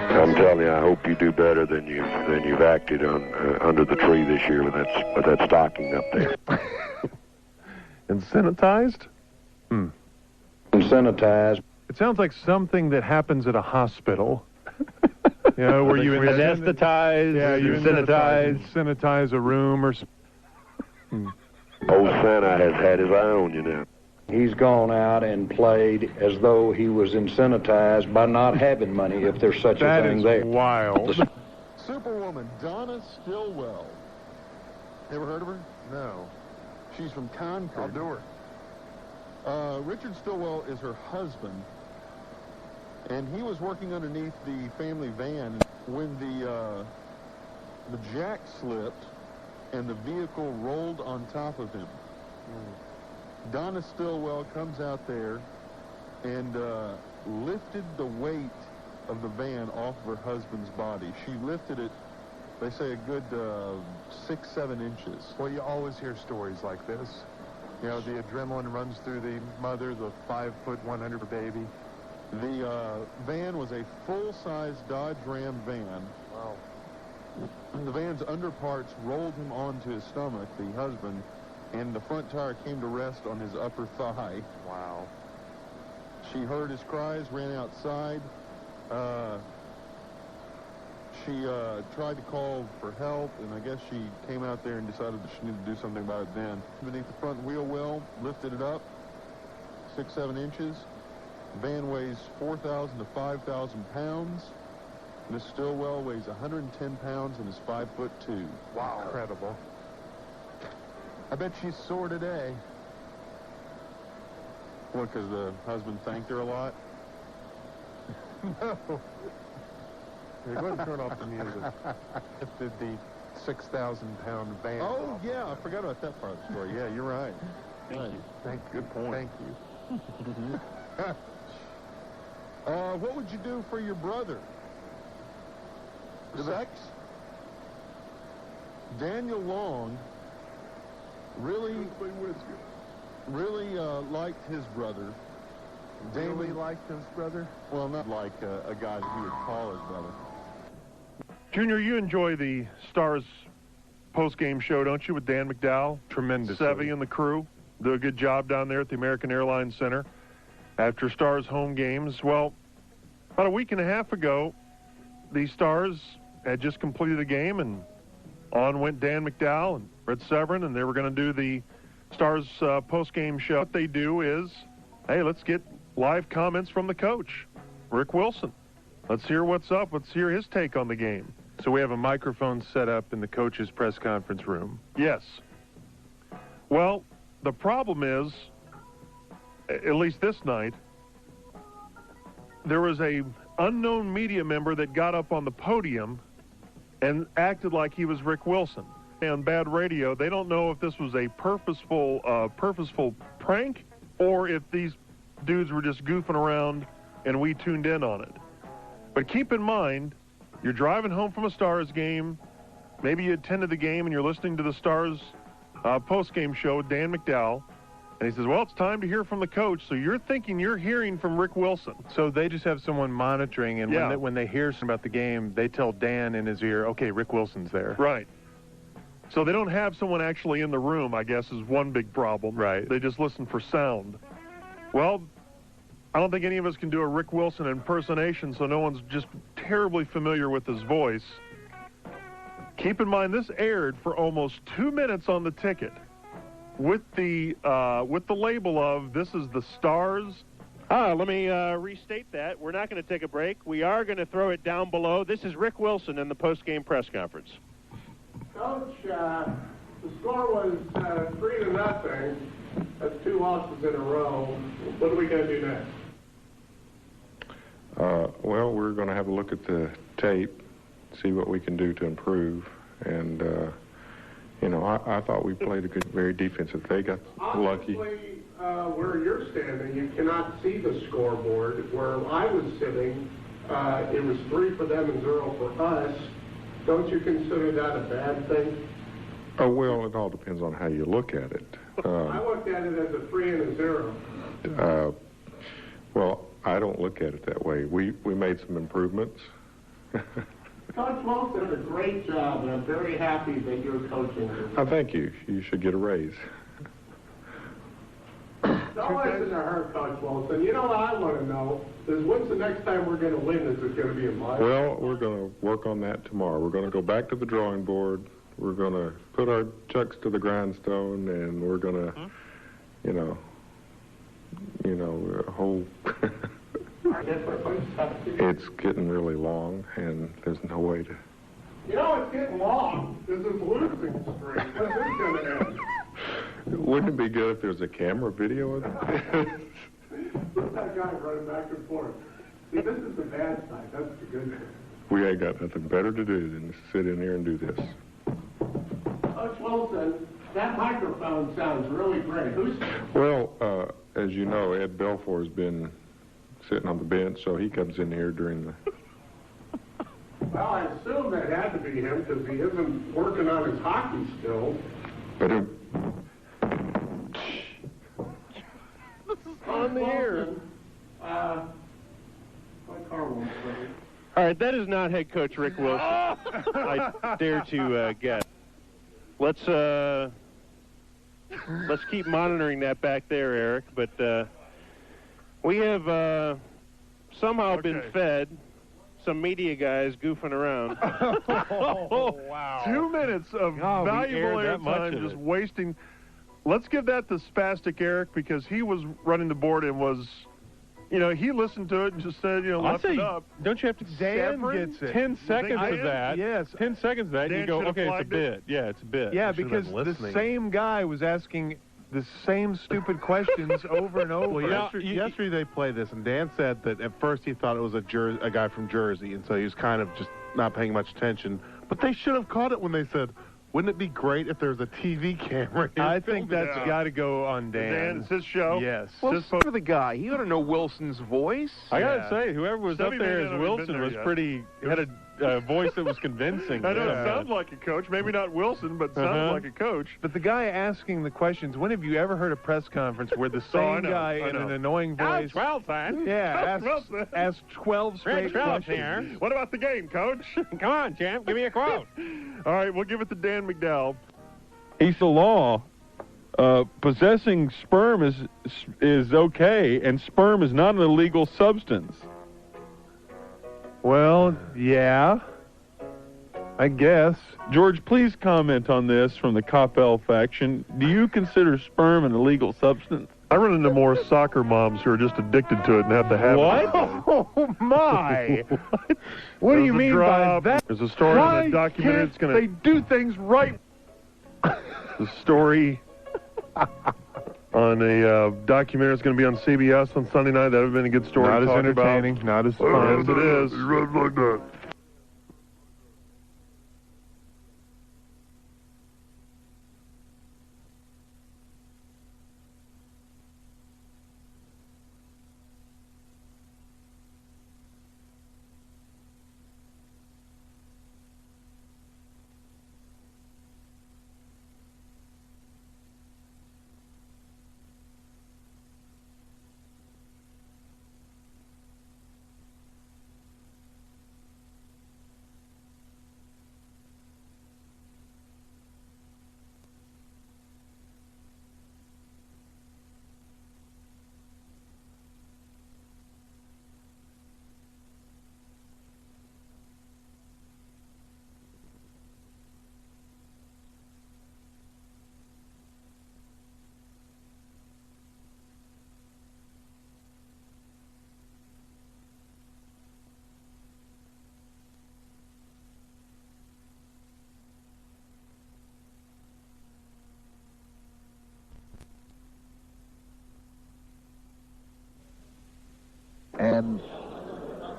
I'm telling you, I hope you do better than you've acted on under the tree this year with that stocking up there. Incentivized? Incentivized. It sounds like something that happens at a hospital. You know, where you anesthetize, yeah, you sanitize a room or something. Old Santa has had his eye on you now. He's gone out and played as though he was incentivized by not having money, if there's such a thing there. That is wild. Superwoman Donna Stillwell. Ever heard of her? No. She's from Concord. I'll do her. Richard Stillwell is her husband, and he was working underneath the family van when the jack slipped and the vehicle rolled on top of him. Donna Stillwell comes out there and lifted the weight of the van off of her husband's body. She lifted it, they say, a good 6-7 inches. Well, you always hear stories like this. You know, the adrenaline runs through the mother, the 5'1" baby. The van was a full-size Dodge Ram van. Wow. The van's underparts rolled him onto his stomach, the husband, and the front tire came to rest on his upper thigh. Wow. She heard his cries, ran outside. She tried to call for help, and I guess she came out there and decided that she needed to do something about it then. Beneath the front wheel well, lifted it up 6-7 inches. The van weighs 4,000 to 5,000 pounds. Miss Stillwell weighs 110 pounds and is 5'2". Wow. Incredible. I bet she's sore today. What, because the husband thanked her a lot? No. Hey, go ahead and turn off the music. Lifted the 6,000-pound van. Oh, yeah, I forgot about that part of the story. Yeah, you're right. Thank you. Good point. Thank you. What would you do for your brother? Sex? Daniel Long really liked his brother. Really liked his brother? Well, not like a guy that he would call his brother. Junior, you enjoy the Stars post-game show, don't you, with Dan McDowell? Tremendously. Sevy and the crew do a good job down there at the American Airlines Center after Stars home games. Well, about a week and a half ago, the Stars had just completed a game, and on went Dan McDowell and Brett Severin, and they were going to do the Stars post-game show. What they do is, hey, let's get live comments from the coach, Rick Wilson. Let's hear what's up. Let's hear his take on the game. So we have a microphone set up in the coach's press conference room. Yes. Well, the problem is, at least this night, there was a unknown media member that got up on the podium and acted like he was Rick Wilson. On bad radio, they don't know if this was a purposeful prank or if these dudes were just goofing around and we tuned in on it. But keep in mind, you're driving home from a Stars game. Maybe you attended the game and you're listening to the Stars post-game show with Dan McDowell. And he says, well, it's time to hear from the coach. So you're thinking you're hearing from Rick Wilson. So they just have someone monitoring, and when they hear something about the game, they tell Dan in his ear, okay, Rick Wilson's there. Right. So they don't have someone actually in the room, I guess, is one big problem. Right. They just listen for sound. Well, I don't think any of us can do a Rick Wilson impersonation, so no one's just terribly familiar with his voice. Keep in mind, this aired for almost 2 minutes on the ticket with the label of, this is the Stars. Let me restate that. We're not going to take a break. We are going to throw it down below. This is Rick Wilson in the post-game press conference. Coach, the score was 3-0. That's 2 losses in a row. What are we going to do next? Well, we're going to have a look at the tape, see what we can do to improve. And, I thought we played a good, very defensive. They got lucky. Obviously, where you're standing, you cannot see the scoreboard. Where I was sitting, it was 3 for them and 0 for us. Don't you consider that a bad thing? Oh, well, it all depends on how you look at it. I looked at it as a 3 and a 0. Well, I don't look at it that way. We made some improvements. Coach Wilson did a great job, and I'm very happy that you're coaching him. Oh, thank you. You should get a raise. Don't listen to her, Coach Wilson. You know what I want to know is when's the next time we're going to win? Is it going to be in my? Well, we're going to work on that tomorrow. We're going to go back to the drawing board. We're going to put our chucks to the grindstone, and we're going to, whole. It's getting really long, and there's no way to. You know, it's getting long. This is losing streak. When's this going to end? Wouldn't it be good if there's a camera video of it? Look at that guy running back and forth. See, this is the bad side. That's the good thing. We ain't got nothing better to do than sit in here and do this. Coach Wilson, that microphone sounds really great. Well, as you know, Ed Belfour has been sitting on the bench, so he comes in here during the... Well, I assume that had to be him because he isn't working on his hockey skills. But on the air. My car won't play. All right, that is not head coach Rick Wilson. I dare to guess. Let's keep monitoring that back there, Eric. But we have somehow been fed some media guys goofing around. Oh, wow. 2 minutes of valuable airtime just wasting. Let's give that to Spastic Eric because he was running the board and was, he listened to it and just said, left it up. Don't you have to Dan gets it. 10 seconds of that? Yes. 10 seconds of that, and you go, okay, it's a bit. Yeah, it's a bit. Yeah, because the same guy was asking the same stupid questions over and over. Well, yesterday they played this, and Dan said that at first he thought it was a guy from Jersey, and so he was kind of just not paying much attention. But they should have caught it when they said, wouldn't it be great if there was a TV camera? I think that's got to go on Dan. Dan, it's his show. Yes. Well, for the guy, he ought to know Wilson's voice. I got to say, whoever was up there as Wilson was pretty, had a voice that was convincing. I know, it sounds like a coach. Maybe not Wilson, but sounds like a coach. But the guy asking the questions, when have you ever heard a press conference where the same guy in an annoying voice... asks 12 straight questions. Here. What about the game, Coach? Come on, champ. Give me a quote. All right, we'll give it to Dan McDowell. He's the law. Possessing sperm is okay, and sperm is not an illegal substance. Well, yeah, I guess. George, please comment on this from the Coppell faction. Do you consider sperm an illegal substance? I run into more soccer moms who are just addicted to it and have to have it. Oh, my. What do you mean by that? There's a story in the documentary that's going to... They do things right. The story on a documentary that's going to be on CBS on Sunday night. That would have been a good story Not to as talk entertaining, about. not as fun. Yes, it is. He runs like that.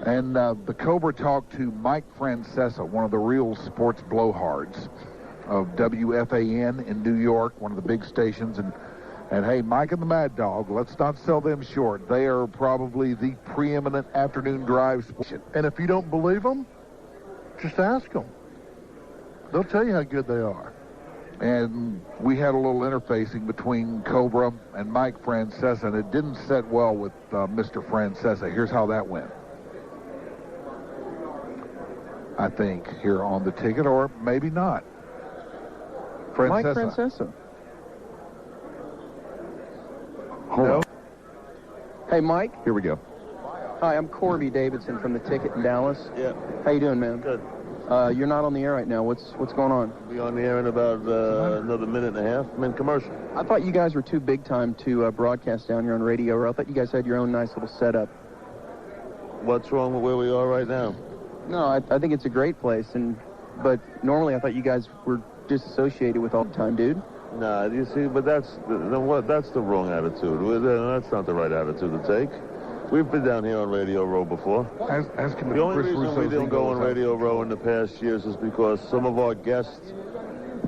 And the Cobra talked to Mike Francesa, one of the real sports blowhards of WFAN in New York, one of the big stations. And hey, Mike and the Mad Dog, let's not sell them short. They are probably the preeminent afternoon drive station. And if you don't believe them, just ask them. They'll tell you how good they are. And we had a little interfacing between Cobra and Mike Francesa, and it didn't set well with Mr. Francesa. Here's how that went. I think here on the ticket, or maybe not. Mike Francesa. Hold on. Hey, Mike. Here we go. Hi, I'm Corby Davidson from the Ticket in Dallas. Yeah. How you doing, man? Good. You're not on the air right now. What's going on? We'll be on the air in about another minute and a half. I'm in commercial. I thought you guys were too big time to broadcast down here on radio, or I thought you guys had your own nice little setup. What's wrong with where we are right now? No, I think it's a great place, but normally I thought you guys were disassociated with all the time, dude. Nah, you see, but that's the wrong attitude. That's not the right attitude to take. We've been down here on Radio Row before. The only reason we didn't go on Radio Row in the past years is because some of our guests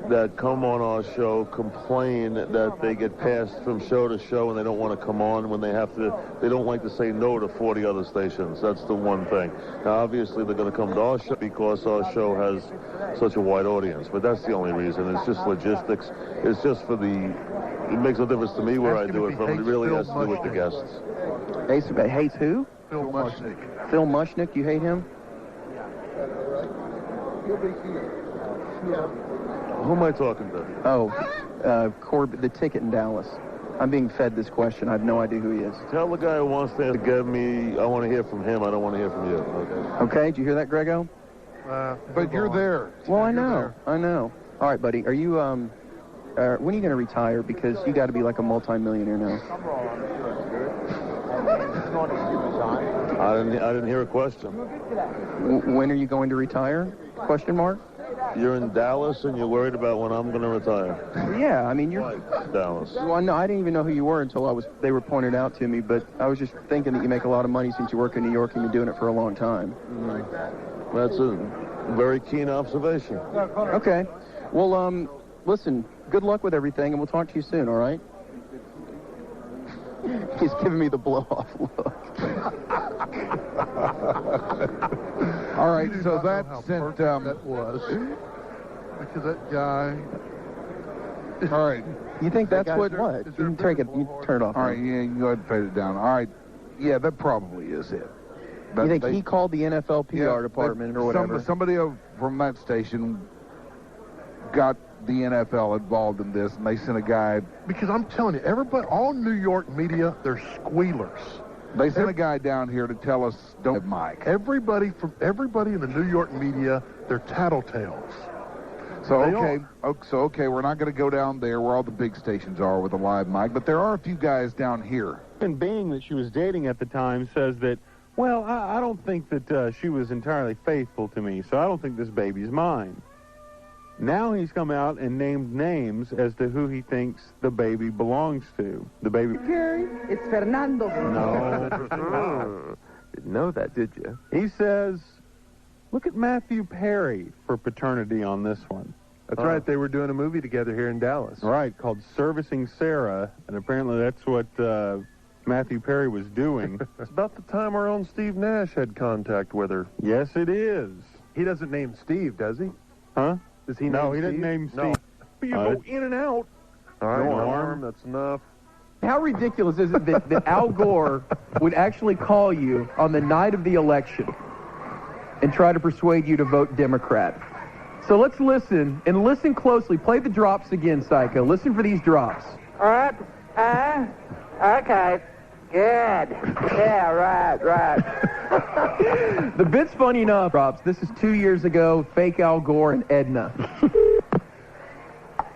that come on our show complain that they get passed from show to show and they don't want to come on when they have to. They don't like to say no to 40 other stations. That's the one thing. Now, obviously, they're going to come to our show because our show has such a wide audience, but that's the only reason. It's just logistics. It's just for the... It makes no difference to me where I do it from. It really has to do with the guests. Hates who? Phil Mushnick. Phil Mushnick, you hate him? Who am I talking to? Oh, the Ticket in Dallas. I'm being fed this question. I have no idea who he is. Tell the guy who wants to give me, I want to hear from him. I don't want to hear from you. Okay. Okay, did you hear that, Grego? But you're there. Well, I know. All right, buddy. Are you, when are you going to retire? Because you got to be like a multi-millionaire now. I didn't hear a question. When are you going to retire? Question mark? You're in Dallas and you're worried about when I'm going to retire. Yeah, I mean, you're... Dallas. Well, no, I didn't even know who you were until they were pointed out to me, but I was just thinking that you make a lot of money since you work in New York and you're doing it for a long time. That's a very keen observation. Okay. Well, listen, good luck with everything, and we'll talk to you soon, all right? He's giving me the blow-off look. All right, so that sent... that was. Because that guy... All right. You think that's what? You can take it. You turn it off. All right, yeah, you can go ahead and fade it down. All right. Yeah, that probably is it. You think he called the NFL PR department or whatever? Somebody from that station got the NFL involved in this, and they sent a guy. Because I'm telling you, everybody, all New York media, they're squealers. They sent a guy down here to tell us, don't have Mike. Everybody in the New York media, they're tattletales. So, okay, we're not going to go down there where all the big stations are with a live mic, but there are a few guys down here. And being that she was dating at the time says that, well, I don't think that she was entirely faithful to me, so I don't think this baby's mine. Now he's come out and named names as to who he thinks the baby belongs to. The baby... Gary, it's Fernando. No. Didn't know that, did you? He says, look at Matthew Perry for paternity on this one. That's right. They were doing a movie together here in Dallas. Right, called Servicing Sarah, and apparently that's what Matthew Perry was doing. It's about the time our own Steve Nash had contact with her. Yes, it is. He doesn't name Steve, does he? Huh? Does he no, name he Steve? didn't name Steve. No. But you go in and out. All right, no arm, that's enough. How ridiculous is it that Al Gore would actually call you on the night of the election and try to persuade you to vote Democrat? So let's listen, and listen closely. Play the drops again, Psycho. Listen for these drops. All right. Okay. Good. Yeah, right. The bit's funny enough, drops. This is 2 years ago, fake Al Gore and Edna.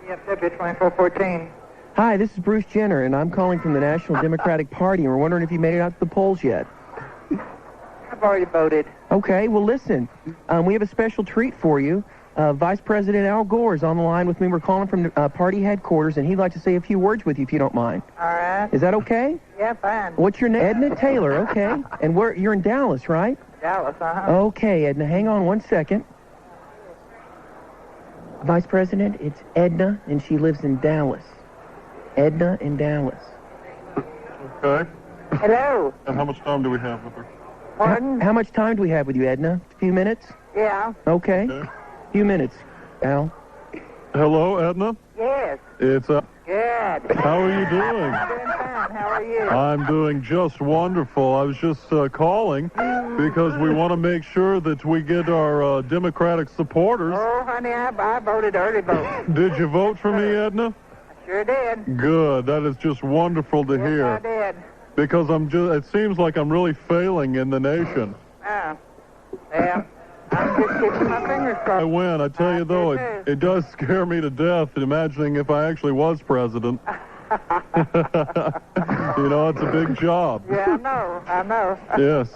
Yep, W2414. Hi, this is Bruce Jenner, and I'm calling from the National Democratic Party, and we're wondering if you made it out to the polls yet. I've already voted. Okay, well, listen. We have a special treat for you. Vice President Al Gore is on the line with me. We're calling from party headquarters, and he'd like to say a few words with you, if you don't mind. All right. Is that okay? Yeah, fine. What's your name? Edna Taylor, okay. And you're in Dallas, right? Dallas, uh-huh. Okay, Edna, hang on 1 second. Vice President, it's Edna, and she lives in Dallas. Edna in Dallas. Okay. Hello. And how much time do we have with her? Pardon? How much time do we have with you, Edna? A few minutes? Yeah. Okay. Few minutes, Al. Hello, Edna. Yes. It's Good. How are you doing? I'm doing fine. How are you? I'm doing just wonderful. I was just calling because we want to make sure that we get our Democratic supporters. Oh, honey, I voted early vote. Did you vote for me, Edna? Sure did. Good. That is just wonderful to Yes, hear. I did. Because it seems like I'm really failing in the nation. Yeah. I'm just keeping my fingers crossed. I win. I tell you, though, it does scare me to death imagining if I actually was president. You know, it's a big job. Yeah, I know. Yes.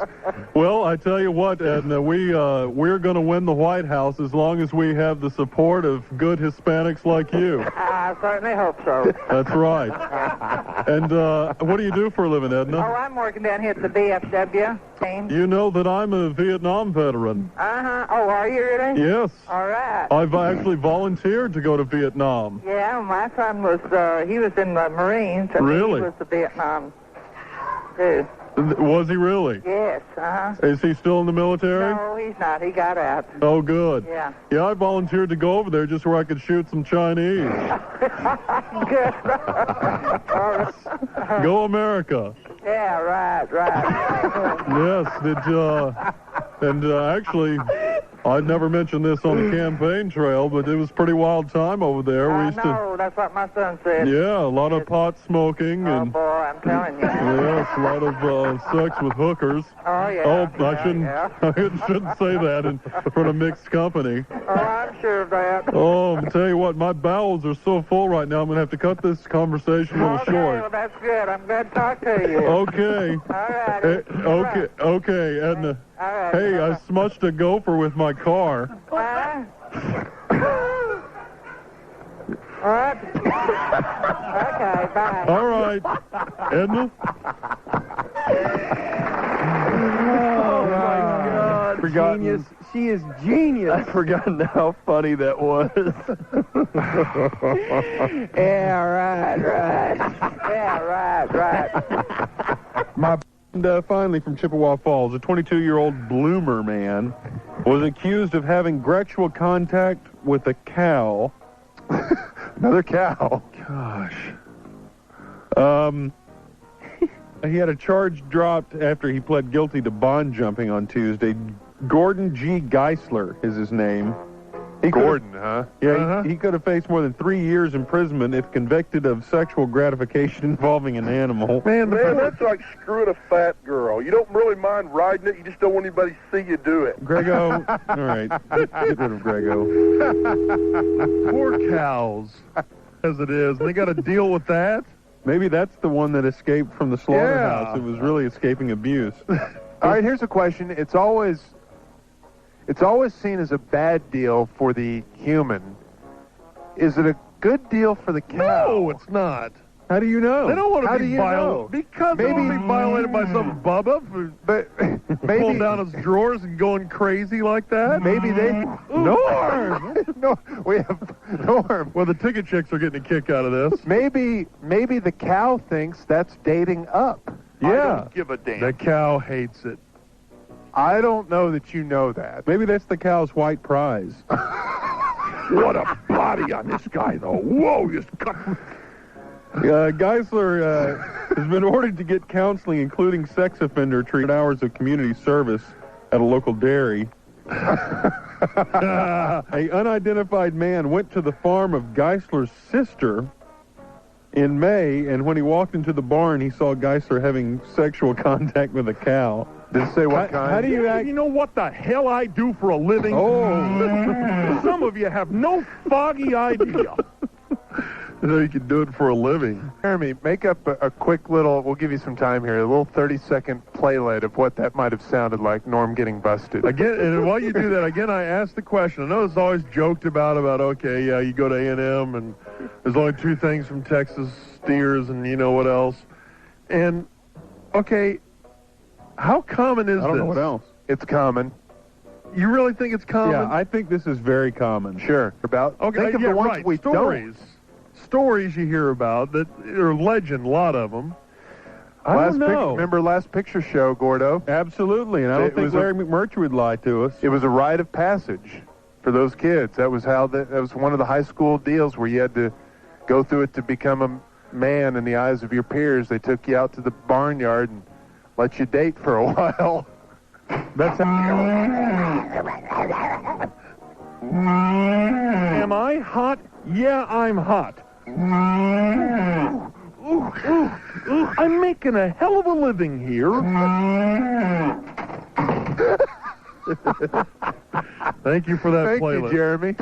Well, I tell you what, Edna, we're going to win the White House as long as we have the support of good Hispanics like you. I certainly hope so. That's right. And what do you do for a living, Edna? Oh, I'm working down here at the VFW team. You know that I'm a Vietnam veteran. Uh-huh. Oh, are you really? Yes. All right. I've actually volunteered to go to Vietnam. Yeah, my son was, he was in the Marines. And Really? He was the Vietnam, too. Was he really? Yes, uh-huh. Is he still in the military? No, he's not. He got out. Oh, good. Yeah. Yeah, I volunteered to go over there just where I could shoot some Chinese. Good. All right. Go America. Yeah, right. Yes, actually, I'd never mentioned this on the campaign trail, but it was a pretty wild time over there. I know, that's what my son said. Yeah, a lot of pot smoking Oh, and boy, I'm telling you. yes, a lot of sex with hookers. Oh, yeah. Oh, I shouldn't say that in front of mixed company. Oh, I'm sure of that. Oh, I'm tell you what, my bowels are so full right now. I'm gonna have to cut this conversation a little Okay, short. well, that's good. I'm glad to talk to you. Okay. All right. Okay, Edna. All right. Hey, I smudged a gopher with my car. All right. Okay, bye. All right, Edna. Oh, my God. Genius. She is genius. I've forgotten how funny that was. Yeah, right. Yeah, right. My finally from Chippewa Falls, a 22-year-old bloomer man was accused of having sexual contact with a cow. Another cow. Gosh. He had a charge dropped after he pled guilty to bond jumping on Tuesday. Gordon G. Geisler is his name. Gordon, huh? Yeah, he could have faced more than 3 years imprisonment if convicted of sexual gratification involving an animal. Man, that's like screwing a fat girl. You don't really mind riding it, you just don't want anybody to see you do it. Grego, all right, get rid of Grego. Poor cows, as it is. They got to deal with that. Maybe that's the one that escaped from the slaughterhouse. It was really escaping abuse. All right, here's a question. It's always seen as a bad deal for the human. Is it a good deal for the cow? No, it's not. How do you know? They don't want How to do be you violated. know? Because they want to be violated by some bubba for pulling down his drawers and going crazy like that. Maybe they... Norm! No, we have... Norm. Well, the ticket chicks are getting a kick out of this. Maybe the cow thinks that's dating up. Yeah. I don't give a damn. The cow hates it. I don't know that you know that. Maybe that's the cow's white prize. What a body on this guy, though. Whoa, just cut... Geisler has been ordered to get counseling, including sex offender treatment, hours of community service at a local dairy. A unidentified man went to the farm of Geisler's sister in May, and when he walked into the barn, he saw Geisler having sexual contact with a cow. Did it say what kind? How do you act? You know what the hell I do for a living? Oh. Some of you have no foggy idea. know you can do it for a living. Jeremy, make up a quick little, we'll give you some time here, a little 30-second playlet of what that might have sounded like, Norm getting busted. Again, and while you do that, again, I asked the question. I know it's always joked about, okay, yeah, you go to A&M, and there's only 2 things from Texas, steers, and you know what else. And, okay, how common is this? I don't know what else. It's common. You really think it's common? Yeah, I think this is very common. Sure. Okay, think of the ones right. we Stories. Stories you hear about that are legend, a lot of them. I don't know. Remember Last Picture Show, Gordo? Absolutely, and I don't think Larry McMurtry would lie to us. It was a rite of passage for those kids. That was that was one of the high school deals where you had to go through it to become a man in the eyes of your peers. They took you out to the barnyard and let you date for a while. That's Am I hot? Yeah, I'm hot. I'm making a hell of a living here. Thank you for that playlist. Thank you, Jeremy.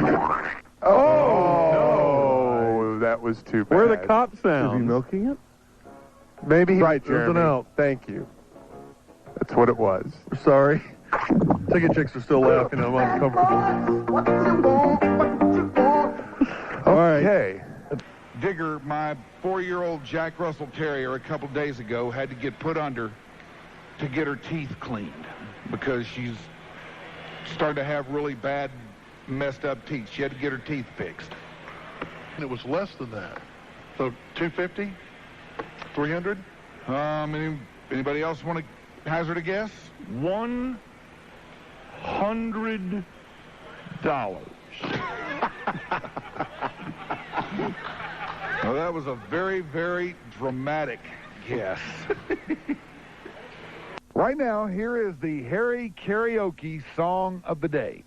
No, that was too bad. Where are the cop sounds? Is he milking it? Maybe he Right, was Jeremy. out. Thank you. That's what it was. Sorry. Ticket chicks are still laughing. I'm uncomfortable. All right. Okay. Digger, my 4-year-old Jack Russell Terrier, a couple days ago had to get put under to get her teeth cleaned because she's starting to have really bad, messed up teeth. She had to get her teeth fixed. And it was less than that. So 250, 300. Anybody else want to hazard a guess? $100. Well, that was a very, very dramatic guess. Right now, here is the Harry Karaoke Song of the Day.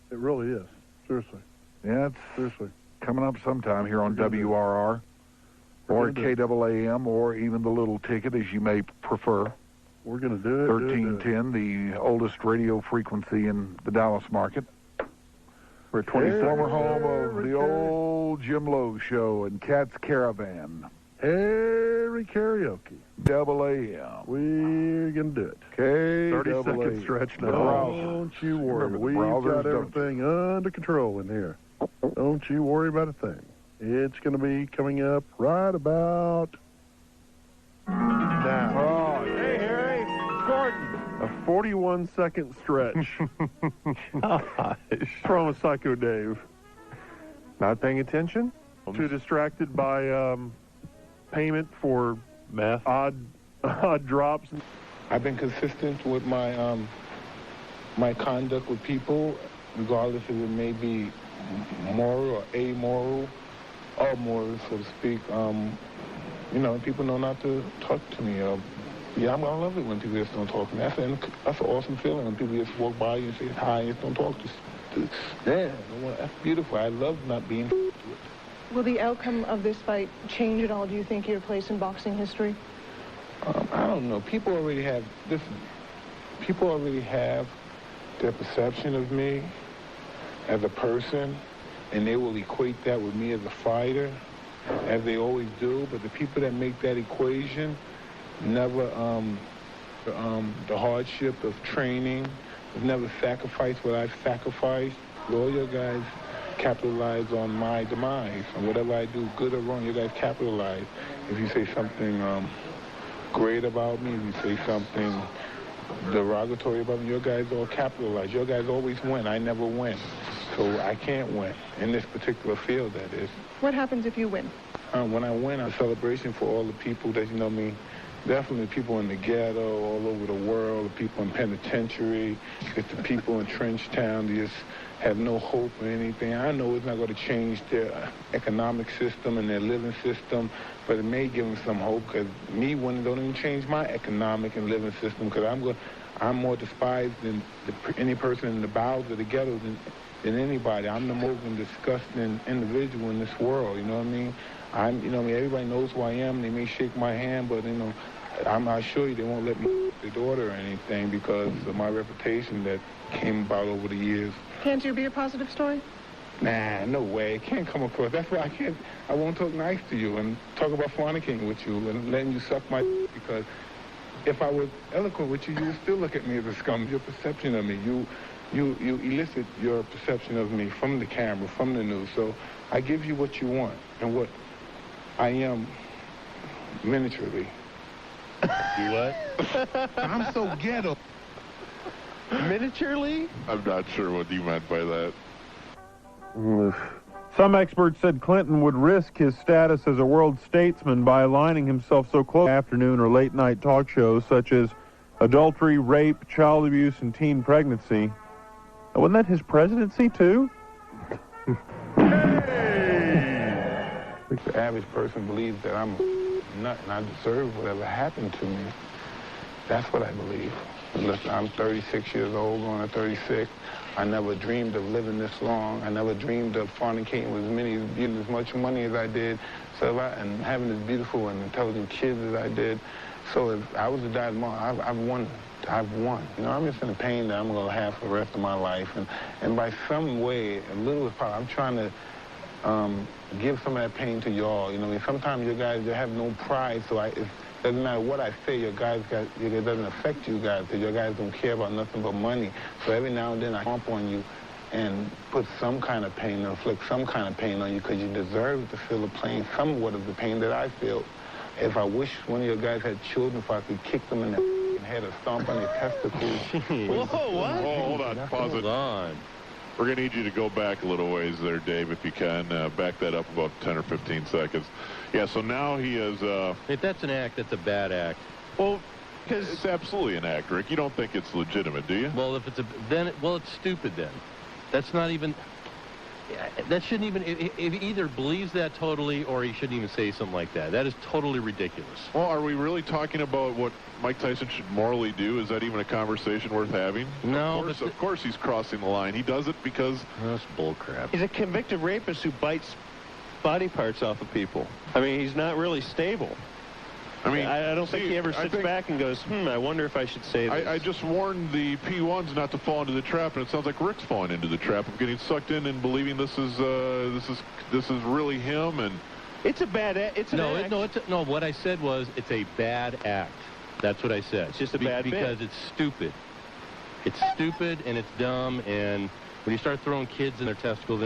It really is. Seriously. Yeah, it's Seriously. coming up sometime here on WRR or KAAM or even the little ticket, as you may prefer. We're going to do it. 1310, the oldest radio frequency in the Dallas market. We're 24 former home of the old Jim Lowe Show and Cat's Caravan. Harry Karaoke. AAM. We're going to do it. 30-second stretch now. Don't you worry. We've got everything under control in here. Don't you worry about a thing. It's going to be coming up right about now. Oh, hey, Harry. Gordon. A 41-second stretch. From Psycho Dave. Not paying attention? Too distracted by payment for meth, odd drops. I've been consistent with my my conduct with people, regardless if it may be moral or amoral, or moral, so to speak. You know, people know not to talk to me. Yeah, I love it when people just don't talk to me. That's an awesome feeling when people just walk by you and say hi and just don't talk to you. Yeah, that's beautiful. I love not being with. Will the outcome of this fight change at all, do you think, your place in boxing history? I don't know. People already have their perception of me as a person, and they will equate that with me as a fighter, as they always do. But the people that make that equation never the hardship of training, have never sacrificed what I've sacrificed. All your guys capitalize on my demise, and whatever I do, good or wrong, you guys capitalize. If you say something great about me, if you say something derogatory about me, your guys all capitalize. Your guys always win. I never win. So I can't win in this particular field, that is. What happens if you win? When I win, a celebration for all the people that, you know me, definitely people in the ghetto, all over the world, the people in penitentiary, it's the people in Trench Town, they just have no hope or anything. I know it's not going to change their economic system and their living system, but it may give them some hope, because me winning don't even change my economic and living system, because I'm more despised than any person in the bowels of the ghetto than anybody. I'm the most disgusting individual in this world, you know what I mean? Everybody knows who I am. They may shake my hand, but, you know, I'm not sure they won't let me their daughter or anything because of my reputation that came about over the years. Can't you be a positive story? Nah, no way. It can't come across. That's why I won't talk nice to you and talk about fornicating with you and letting you suck my because if I was eloquent with you, you would still look at me as a scum. Your perception of me, you elicit your perception of me from the camera, from the news. So I give you what you want and what I am miniaturely. You what? I'm so ghetto. Miniaturely? I'm not sure what you meant by that. Some experts said Clinton would risk his status as a world statesman by aligning himself so close to afternoon or late-night talk shows such as adultery, rape, child abuse, and teen pregnancy. Wasn't that his presidency, too? I think the average person believes that I'm a nut and I deserve whatever happened to me. That's what I believe. Listen, I'm 36 years old, going to 36. I never dreamed of living this long. I never dreamed of fornicating with getting as much money as I did, and having as beautiful and intelligent kids as I did. So if I was to die tomorrow, I've won. I've won. You know, I'm just in the pain that I'm going to have for the rest of my life. And by some way, a little is probably, I'm trying to give some of that pain to y'all. You know, I mean, sometimes you guys, you have no pride, so it doesn't matter what I say, it doesn't affect you guys, because your guys don't care about nothing but money. So every now and then I bump on you and put some kind of pain, or inflict some kind of pain on you, because you deserve to feel the pain, somewhat of the pain that I feel. If I wish one of your guys had children, if I could kick them in the head or stomp on their testicles. Whoa, what? Oh, hold on, pause it. Hold on. We're going to need you to go back a little ways there, Dave, if you can. Back that up about 10 or 15 seconds. Yeah, so now he is... If that's an act, that's a bad act. Well, it's absolutely an act, Rick. You don't think it's legitimate, do you? Well, if it's it's stupid then. That's not even... That shouldn't even... If he either believes that totally or he shouldn't even say something like that. That is totally ridiculous. Well, are we really talking about what Mike Tyson should morally do? Is that even a conversation worth having? No. Of course he's crossing the line. He does it because... That's bullcrap. He's a convicted rapist who bites body parts off of people. I mean, he's not really stable. I mean, I don't think he ever sits back and goes, I wonder if I should say this. I just warned the P1s not to fall into the trap, and it sounds like Rick's falling into the trap of getting sucked in and believing this is really him. And it's a bad act. It's an act. No, what I said was it's a bad act. That's what I said. It's just a bad because it's stupid. It's stupid and it's dumb, and when you start throwing kids in their testicles,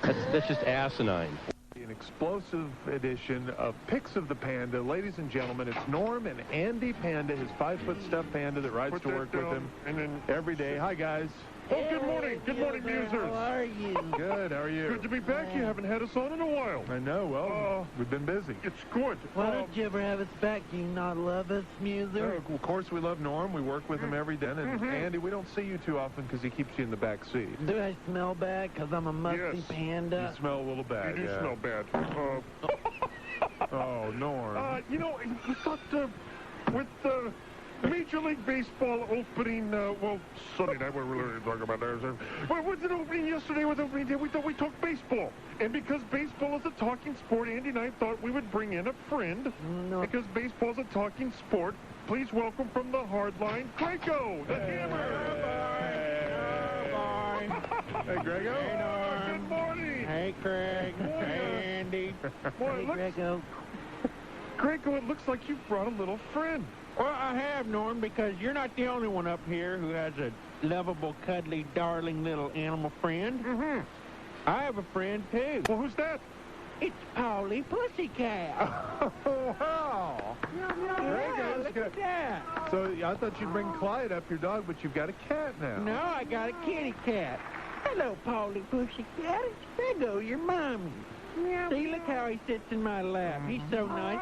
that's just asinine. An explosive edition of Picks of the Panda. Ladies and gentlemen, it's Norm and Andy Panda, his 5-foot stuffed panda that rides to work with him every day. Hi, guys. Oh, good morning. Good morning, Musers. How are you? Good. How are you? Good to be back. You haven't had us on in a while. I know. Well, we've been busy. It's good. Why don't you ever have us back? Do you not love us, Muser? Of course, we love Norm. We work with him every day. And Andy, we don't see you too often because he keeps you in the back seat. Do I smell bad because I'm a musty panda? You smell a little bad. You do smell bad. Oh, Norm. You know, we thought with Major League Baseball opening, Sunday night, we're really talking about that. Well, with the opening yesterday, with opening day, we thought we'd talk baseball. And because baseball is a talking sport, Andy and I thought we would bring in a friend. No. Because baseball is a talking sport, please welcome from the hard line, Grego, the Hammer. Hey, Grego. Hey, Norm. Good morning. Hey, Craig. Hey, Andy. Hey, Grego. Grego, it looks like you've brought a little friend. Well, I have, Norm, because you're not the only one up here who has a lovable, cuddly, darling little animal friend. Mm-hmm. I have a friend, too. Well, who's that? It's Polly Pussycat. Oh, wow. Yeah, look at that. So I thought you'd bring Clyde up, your dog, but you've got a cat now. No, I got a kitty cat. Hello, Polly Pussycat. It's Grego, your mommy. See, look how he sits in my lap. He's so nice.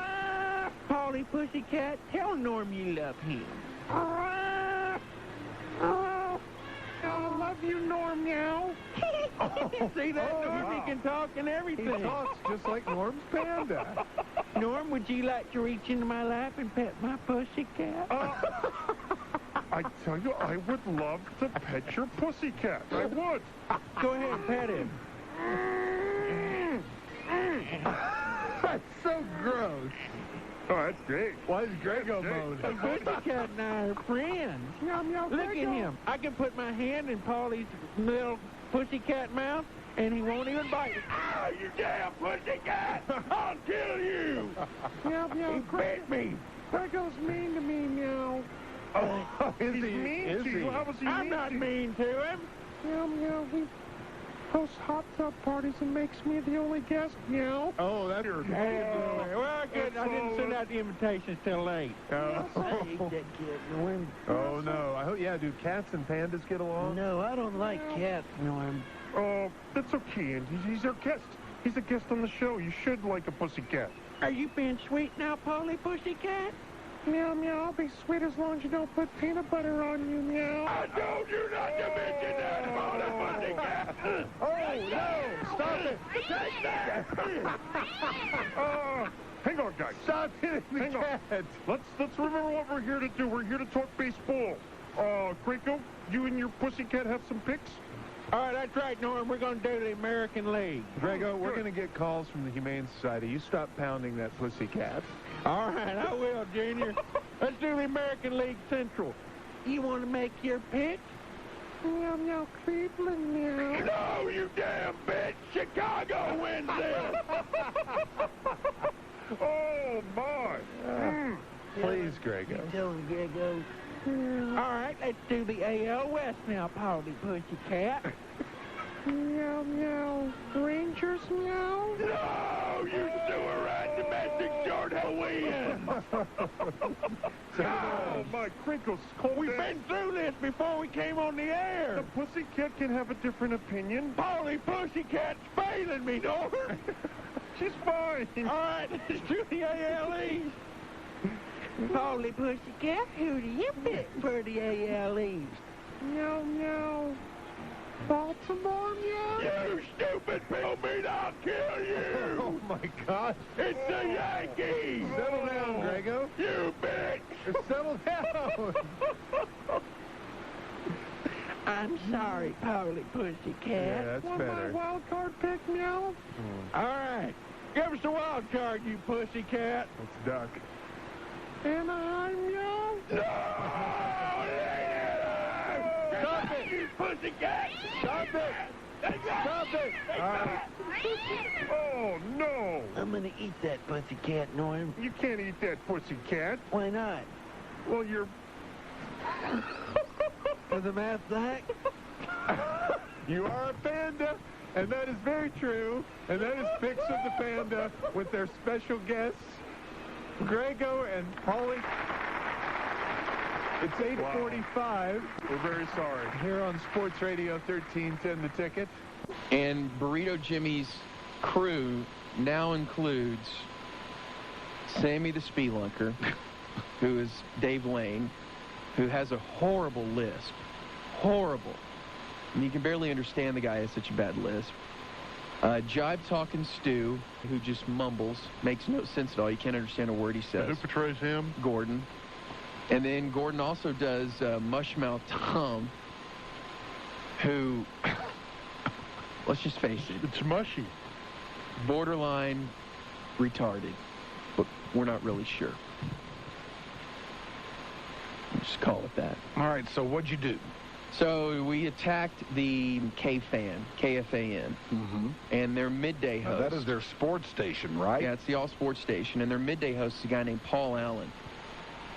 Polly Pussycat, tell Norm you love him. I love you, Norm, meow. See that, Norm? Wow. He can talk and everything. He talks just like Norm's panda. Norm, would you like to reach into my lap and pet my pussycat? I tell you, I would love to pet your pussycat. I would. Go ahead, pet him. That's so gross. Oh, that's great. Why is Grego moaning? Pussycat and I are friends. Meow, meow, Look at him. I can put my hand in Polly's little pussycat mouth, and he won't even bite it. Oh, you damn pussycat! I'll kill you! Meow, meow. He bit me. Grego's mean to me, meow. Oh, is He's he? mean Is to he? you. How was he I'm not mean to him. Meow, meow. He hosts hot tub parties and makes me the only guest, meow. Oh, that's your Well, good. I didn't send out the invitations till late. Oh. I hate that kid, Norm. Oh, no. I hope, yeah, do cats and pandas get along? No, I don't like cats, Norm. Oh, that's okay, Andy. He's our guest. He's a guest on the show. You should like a pussycat. Are you being sweet now, Polly Pussycat? Meow, meow. I'll be sweet as long as you don't put peanut butter on you, meow. I told you not to mention that about a pussycat! Oh, no! Stop it! Take that! Hang on, guys. Stop hitting the Hang cat! on. Let's remember what we're here to do. We're here to talk baseball. Grego, you and your pussycat have some picks? All right, that's right, Norm. We're going to do the American League. Grego, we're going to get calls from the Humane Society. You stop pounding that pussycat. All right, I will, Junior. Let's do the American League Central. You want to make your pick? Meow, meow, Cleveland, meow. No, you damn bitch! Chicago wins this! Oh, my. Please, Grego. Tell him, Grego. All right, let's do the AL West now, Polly Pussycat. Meow, meow. Rangers, meow. No, you sewer rat domestic short Hawaiian! Oh, my crinkles. We've been through this before we came on the air. The pussycat can have a different opinion. Polly Pussycat's failing me, Norm. She's fine. All right, let's do the AL East. Polly Pussycat, who do you pick for the AL East? Meow, meow. Baltimore, meow. You stupid pillmeat, I'll kill you! Oh, my gosh. It's the Yankees! Settle down, Grego. You bitch! Settle down. I'm sorry, Polly Pussycat. Yeah, that's Want better. my wild card pick, meow? All right. Give us the wild card, you pussycat. Let's duck. Anaheim, meow. No! Stop it! You pussycat! Stop it! Stop it! Oh, no. I'm going to eat that pussycat, Norm. You can't eat that pussycat. Why not? Well, you're... For the math back? You are a panda, and that is very true. And that is Picks of the Panda with their special guests, Grego and Polly. It's 8:45. We're very sorry. Here on Sports Radio 1310 The Ticket. And Burrito Jimmy's crew now includes Sammy the Spelunker, who is Dave Lane, who has a horrible lisp. Horrible. And you can barely understand the guy has such a bad lisp. Jive Talking Stu, who just mumbles, makes no sense at all. You can't understand a word he says. Who portrays him? Gordon. And then Gordon also does Mushmouth Tom, who, let's just face it. It's mushy. Borderline retarded, but we're not really sure. Just call it that. All right, so what'd you do? So we attacked the KFAN, and their midday host. Now, that is their sports station, right? Yeah, it's the all-sports station, and their midday host is a guy named Paul Allen.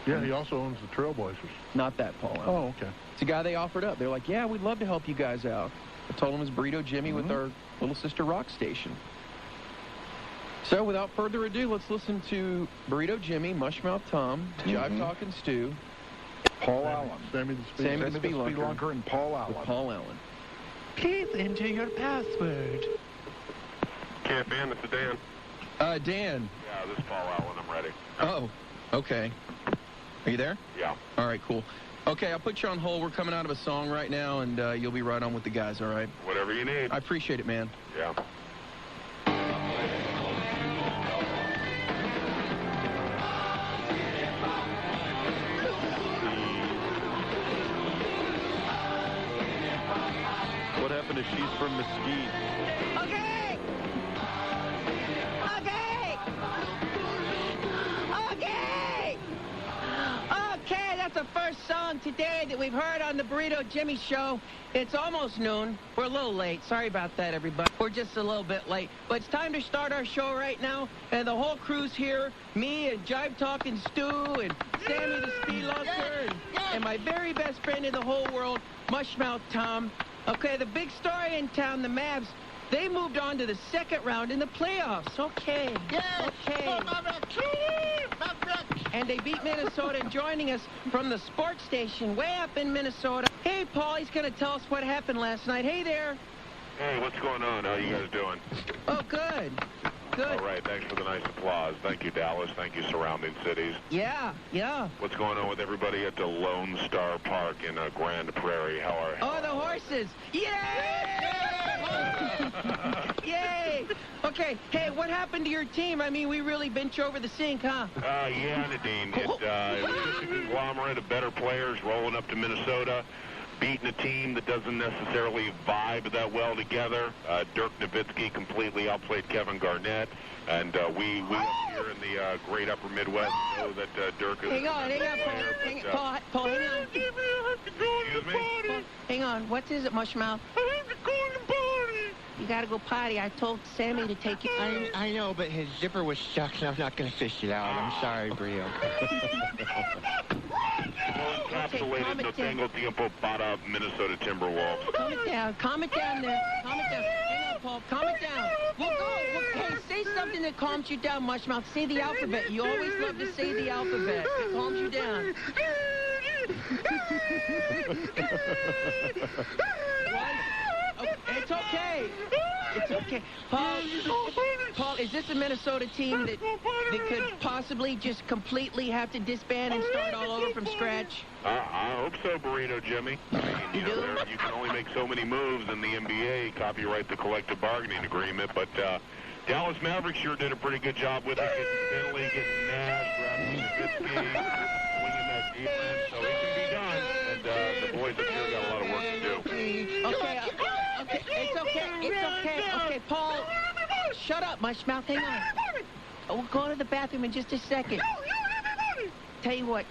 Yeah, he also owns the Trailblazers. Not that Paul Allen. Oh, okay. It's a guy they offered up. They're like, yeah, we'd love to help you guys out. I told him it was Burrito Jimmy with our Little Sister Rock station. So without further ado, let's listen to Burrito Jimmy, Mushmouth Tom, Jive Talking Stu, Paul Allen. Sammy the Spelunker, and Paul Allen. Paul Allen. Please enter your password. KFN, this is Dan. Dan. Yeah, this is Paul Allen. I'm ready. Oh, okay. Are you there? Yeah. All right, cool. Okay, I'll put you on hold. We're coming out of a song right now, and you'll be right on with the guys, all right? Whatever you need. I appreciate it, man. Yeah. What happened if she's from Mesquite? Okay! Okay! Okay! Okay, that's That's the first song today that we've heard on the Burrito Jimmy Show. It's almost noon. We're a little late. Sorry about that, everybody. We're just a little bit late. But it's time to start our show right now. And the whole crew's here. Me and Jive Talking Stu and Sammy the Speed Loster and my very best friend in the whole world, Mushmouth Tom. Okay, the big story in town, the Mavs, they moved on to the second round in the playoffs. Okay. Okay. And they beat Minnesota. And joining us from the sports station way up in Minnesota. Hey, Paul, he's going to tell us what happened last night. Hey there. Hey, what's going on? How you guys doing? Oh, good. Good. All right, thanks for the nice applause. Thank you, Dallas. Thank you, surrounding cities. Yeah. What's going on with everybody at the Lone Star Park in Grand Prairie? How are Oh, the horses. Yay! Yay! Okay, hey, what happened to your team? I mean, we really bent you over the sink, huh? Yeah, Nadine. It was just a conglomerate of better players rolling up to Minnesota, beating a team that doesn't necessarily vibe that well together. Dirk Nowitzki completely outplayed Kevin Garnett. And we up here in the great upper Midwest know that Dirk is Hang on, Paul, hang on. Excuse me? Paul, hang on, what is it, Mushmouth? I have to go to the party. You gotta go potty. I told Sammy to take you. I know, but his zipper was stuck, and I'm not gonna fish it out. I'm sorry, Brio. Encapsulated no tengo tiempo para Minnesota Timberwolves. Calm it down there. Calm it down. Hang on, Paul. Calm it down. We'll go. Hey, say something that calms you down, Mushmouth. Say the alphabet. You always love to say the alphabet. It calms you down. It's okay. It's okay. Paul, is this a Minnesota team that could possibly just completely have to disband and start all over from scratch? I hope so, Burrito Jimmy. I mean, you can only make so many moves in the NBA, copyright the collective bargaining agreement, but Dallas Mavericks sure did a pretty good job with it, getting Finley, getting Nash, grabbing Nowitzki, swinging that defense, so it can be done, and the boys up here got a lot of work to do. Okay, it's okay, Paul, shut up, Mushmouth, hang on. We'll go to the bathroom in just a second. Tell you what,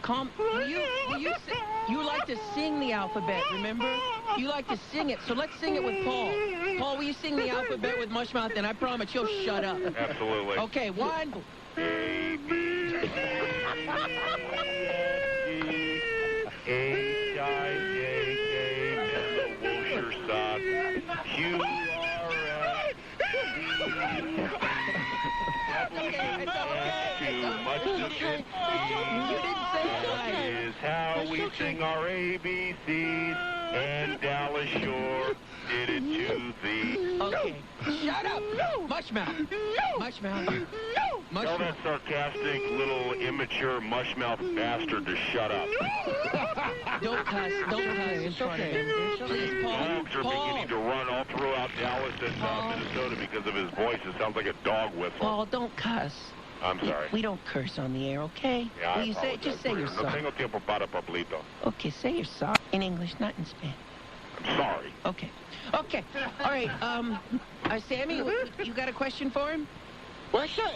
you like to sing the alphabet, remember? You like to sing it, so let's sing it with Paul. Paul, will you sing the alphabet with Mushmouth, and I promise you'll shut up. Absolutely. Okay, one. A, B, C, H, I, J, K, Mendel, Wilshire, Sock, Q, R, S, is how we sing our ABCs, and Dallas Shore did it to thee. Okay, shut up! Mushmouth! Mushmouth! Tell that sarcastic little immature mushmouth bastard to shut up. Don't cuss in front of him. Please, Paul. Dogs are beginning to run all throughout Dallas and Minnesota because of his voice. It sounds like a dog whistle. Paul, don't cuss. I'm sorry. We don't curse on the air, okay? Yeah, Will you just say you're sorry. No tengo tiempo para Pablito. Okay, say you're sorry in English, not in Spanish. I'm sorry. Okay. All right. Sammy, you got a question for him? What's up?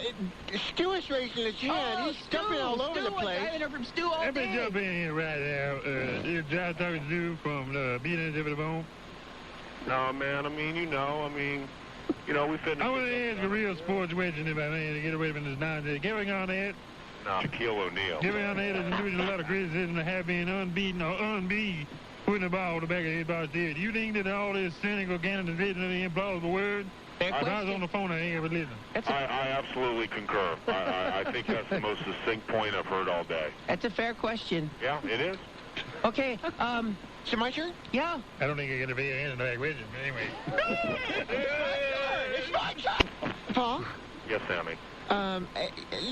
Stu is raising his hand. He's jumping all over the place. I haven't heard from Stu all day. Let me jump in here right now. You're John talking to Stu from Beating Over the Bone. No, man. I mean, we fit. I want to ask a real sports question if I may to get away from this nonsense. Giving on that. No, Shaquille O'Neal. Giving on that is a lot of criticism to have been unbeaten or unbeat. Putting the ball to the back of his boss did. Do you think that all this cynical candidating of the implausible word? If I was on the phone, I ain't ever listened. I absolutely concur. I think that's the most succinct point I've heard all day. That's a fair question. Yeah, it is. Okay, so my turn? Yeah. I don't think you're going to be answering that question, but anyway. It's my turn! Paul? Yes, Sammy.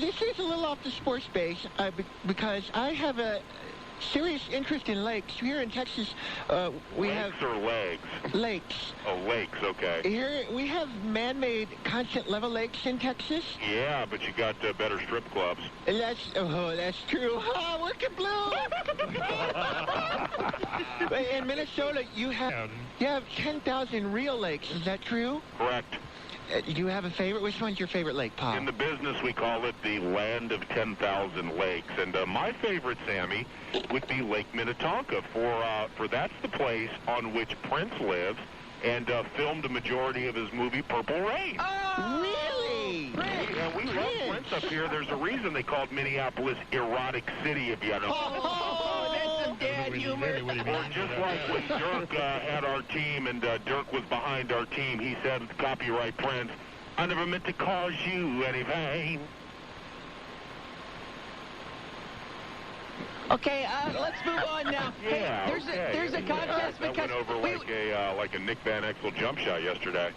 This is a little off the sports base because I have a serious interest in lakes. Here in Texas, we have... Lakes or legs? Lakes. Oh, lakes, okay. Here, we have man-made constant level lakes in Texas. Yeah, but you got better strip clubs. That's true. Oh, working blue! In Minnesota, you have 10,000 real lakes. Is that true? Correct. Do you have a favorite? Which one's your favorite lake, Paul? In the business, we call it the land of 10,000 lakes. And my favorite, Sammy, would be Lake Minnetonka, for that's the place on which Prince lives and filmed a majority of his movie Purple Rain. Oh, really? We love Prince up here. There's a reason they called Minneapolis Erotic City, if you know. Oh, that's some dad humor. Or just like when Dirk had our team and Dirk was behind our team, he said, copyright Prince, I never meant to cause you any pain. Okay, let's move on now. Yeah, Hey, there's a contest that because went over like a Nick Van Exel jump shot yesterday.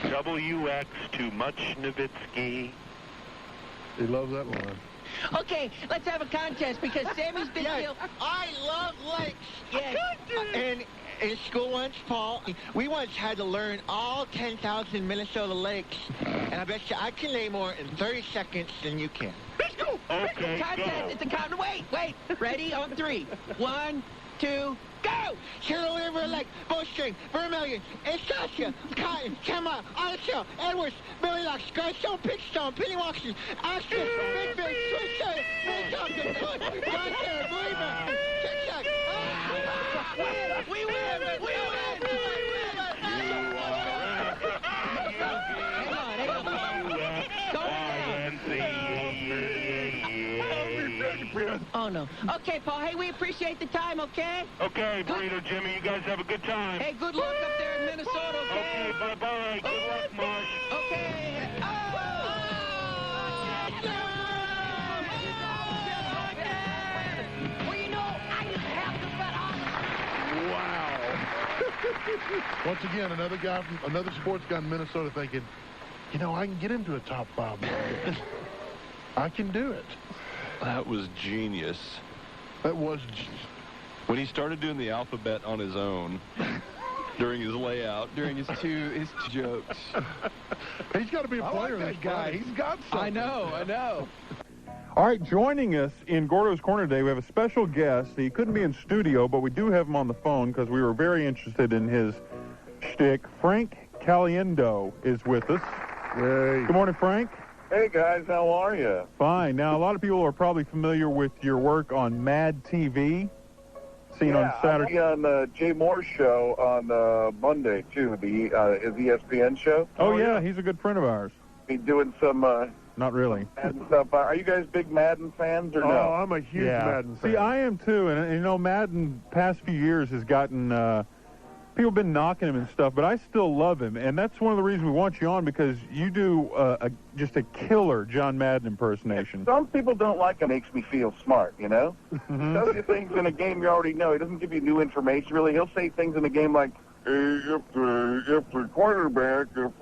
WX to Muchnevitsky. He loves that line. Okay, let's have a contest because Sammy's been killed. I love lakes. Yes. And in school once, Paul, we once had to learn all 10,000 Minnesota lakes. And I bet you I can name more in 30 seconds than you can. Let's go. Okay, contest. go. It's a contest. Wait. Ready? On 3. 1, 2, go! Turtle River Lake, Bowstring, Vermilion, Escocia, Cotton, Kemah, Ottawa, Edwards, Billy Locks, Scarstone, Pinkstone, Pennywaxers, Ashton, Big Big, Switchside, Minnetonka, Foot, John Terry, Believer, Chick-Chack. We win! Oh, no. Okay, Paul. Hey, we appreciate the time, okay? Okay, Burrito Jimmy, you guys have a good time. Hey, good luck up there in Minnesota, okay? Okay, bye-bye. Good luck, Mush. Okay. Well, you know, I just have to bet on. Wow. Once again, another sports guy in Minnesota thinking, you know, I can get into a top 5 market. I can do it. That was genius. That was genius. When he started doing the alphabet on his own during his layout, during his two jokes. He's got to be a player. That guy. He's got something. I know. All right, joining us in Gordo's Corner today, we have a special guest. He couldn't be in studio, but we do have him on the phone because we were very interested in his shtick. Frank Caliendo is with us. Yay. Good morning, Frank. Hey, guys, how are you? Fine. Now, a lot of people are probably familiar with your work on Mad TV, seen on Saturday. On Jay Moore's show on Monday, too, the ESPN show. Oh, yeah, he's a good friend of ours. He's doing some... Not really. Madden stuff. Are you guys big Madden fans or no? Oh, I'm a huge Madden fan. See, I am, too, and, you know, Madden past few years has gotten... people have been knocking him and stuff, but I still love him, and that's one of the reasons we want you on, because you do just a killer John Madden impersonation. Some people don't like him. Makes me feel smart, you know? He tells you things in a game you already know. He doesn't give you new information, really. He'll say things in the game like, if the quarterback, if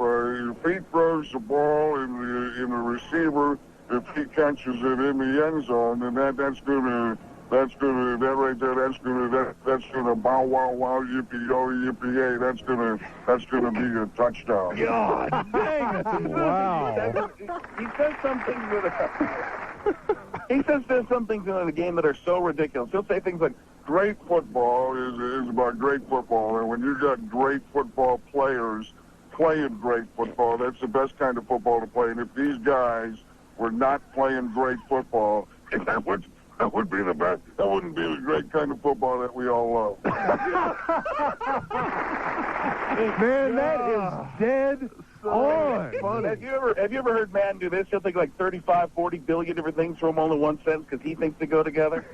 he throws the ball in the receiver, if he catches it in the end zone, then that's gonna bow wow wow yippee yo yippee yay. That's gonna be a touchdown. God dang it! Wow. He says some things that he says some things in the game that are so ridiculous. He'll say things like, "Great football is about great football, and when you got great football players playing great football, that's the best kind of football to play. And if these guys were not playing great football, that would be the best. That wouldn't be the great kind of football that we all love." Man, that is dead on. Funny. Have you ever heard Madden do this? He'll think like 35, 40 billion different things, throw them all in one sentence because he thinks they go together.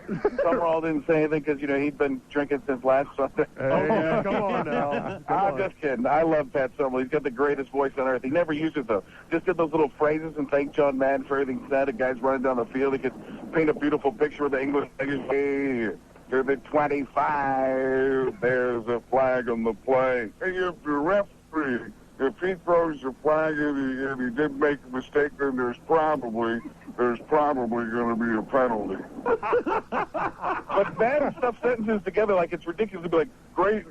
Summerall didn't say anything because, you know, he'd been drinking since last Sunday. Yeah, come on now. I'm just kidding. I love Pat Summerall. He's got the greatest voice on earth. He never used it, though. Just did those little phrases and thank John Madden for everything he said. A guy's running down the field. He could paint a beautiful picture with the English. Hey, to the 25, there's a flag on the play. Hey, if the referee, if he throws the flag and he did make a mistake, then there's probably going to be a penalty. But Madden stuff sentences together like it's ridiculous. It'd be like, great.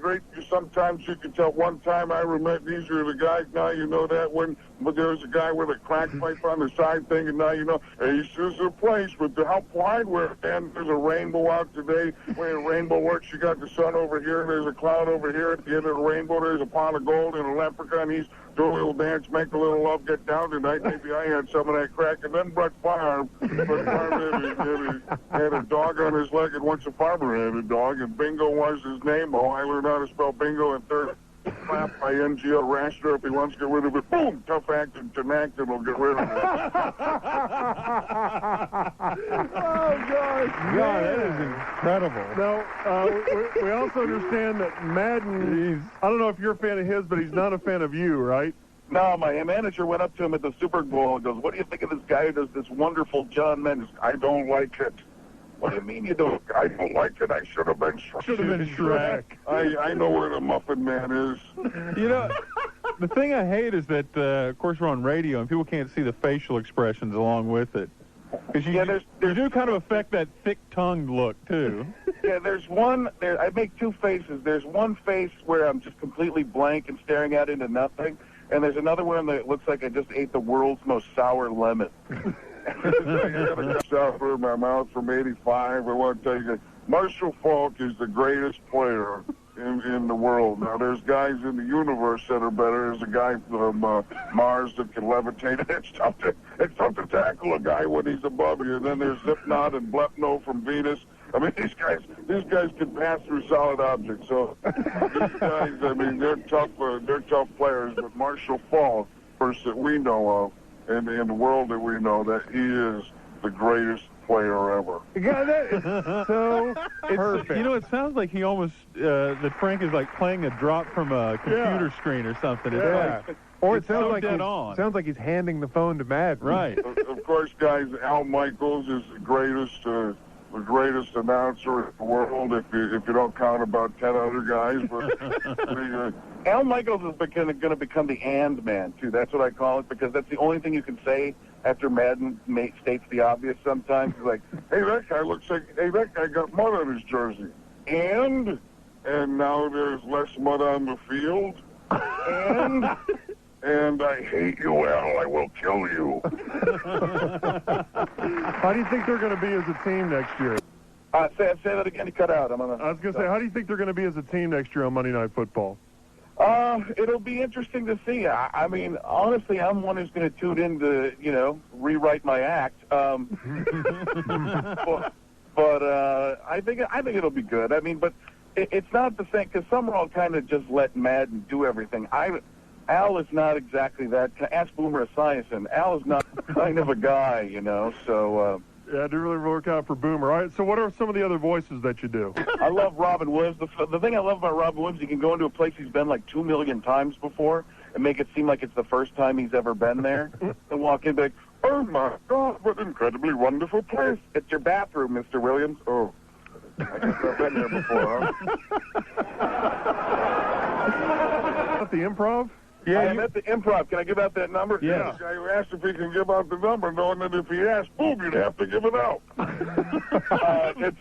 Sometimes you can tell. One time I remember, these are the guys. Now you know that when there's a guy with a crack pipe on the side thing, and now you know, Ace is a place with the how wide we're. And there's a rainbow out today. The way a rainbow works, you got the sun over here, there's a cloud over here. At the end of the rainbow, there's a pot of gold and a leprechaun. He's do a little dance, make a little love, get down tonight. Maybe I had some of that crack. And then Brett Favre had a dog on his leg, and once a farmer had a dog, and Bingo was his name. Oh, I learned how to spell bingo in third clap by NGL Raster. If he wants to get rid of it, boom, tough acting, Tinactin will get rid of it. Oh, gosh. God, that is incredible. No, we also understand that Madden, I don't know if you're a fan of his, but he's not a fan of you, right? No, my manager went up to him at the Super Bowl and goes, what do you think of this guy who does this wonderful John Madden? I don't like it. What do you mean you don't? I don't like it. I should have been Shrek. Should have been Shrek. I know where the Muffin Man is. You know, the thing I hate is that, of course, we're on radio, and people can't see the facial expressions along with it. Because you do kind of affect that thick-tongued look, too. Yeah, there's one. I make two faces. There's one face where I'm just completely blank and staring out into nothing, and there's another one that looks like I just ate the world's most sour lemon. I got a stuff in my mouth from '85. I want to tell you, Marshall Falk is the greatest player in the world. Now, there's guys in the universe that are better. There's a guy from Mars that can levitate. It's tough to tackle a guy when he's above you. And then there's Zipnot and Blepno from Venus. I mean, these guys can pass through solid objects. So these guys, I mean, they're tough players. But Marshall Falk, first that we know of, and in the world that we know, that he is the greatest player ever. God, that is so perfect. You know, it sounds like he almost, that Frank is like playing a drop from a computer screen or something. Yeah. It's like, or it sounds like he's handing the phone to Madden. Right. Of course, guys, Al Michaels is the greatest announcer in the world, if you don't count about 10 other guys. But Al Michaels is going to become the and man, too. That's what I call it, because that's the only thing you can say after Madden states the obvious sometimes. It's like, hey, that guy that guy got mud on his jersey. And now there's less mud on the field. And I hate you, Al. I will kill you. How do you think they're going to be as a team next year? Say that again. You cut out. I was going to say, how do you think they're going to be as a team next year on Monday Night Football? It'll be interesting to see. I mean, honestly, I'm one who's going to tune in to, rewrite my act. But I think it'll be good. I mean, but it's not the same, because some are all kind of just let Madden do everything. Al is not exactly that. Ask Boomer Esiason. Al is not kind of a guy, so... Yeah, it didn't really work out for Boomer. All right, so what are some of the other voices that you do? I love Robin Williams. The thing I love about Robin Williams, he can go into a place he's been like 2 million times before and make it seem like it's the first time he's ever been there, and walk in and be like, oh, my God, what an incredibly wonderful place. It's your bathroom, Mr. Williams. Oh, I guess I've been there before, huh? At the Improv? Yeah, I'm at the Improv. Can I give out that number? Yeah. The guy who asked if he can give out the number, knowing that if he asked, boom, you'd have to give it out. It's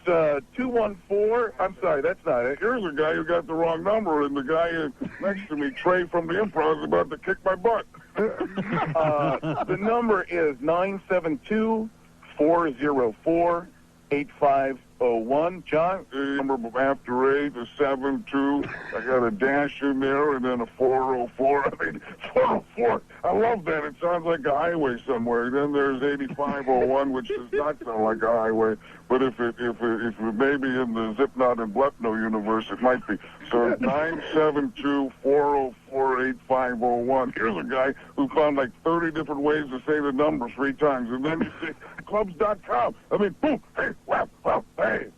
214. I'm sorry, that's not it. Here's a guy who got the wrong number, and the guy next to me, Trey from the Improv, is about to kick my butt. The number is 972-404-8501. John, number after 8 is 72. I got a dash in there and then a 404. I mean, 404. I love that. It sounds like a highway somewhere. Then there's 8501, which does not sound like a highway. But if it may be in the Zipnot and Blepno universe, it might be. So 972-404-8501. Here's a guy who found like 30 different ways to say the number 3 times. And then you say clubs.com. I mean, boom, hey, well, hey.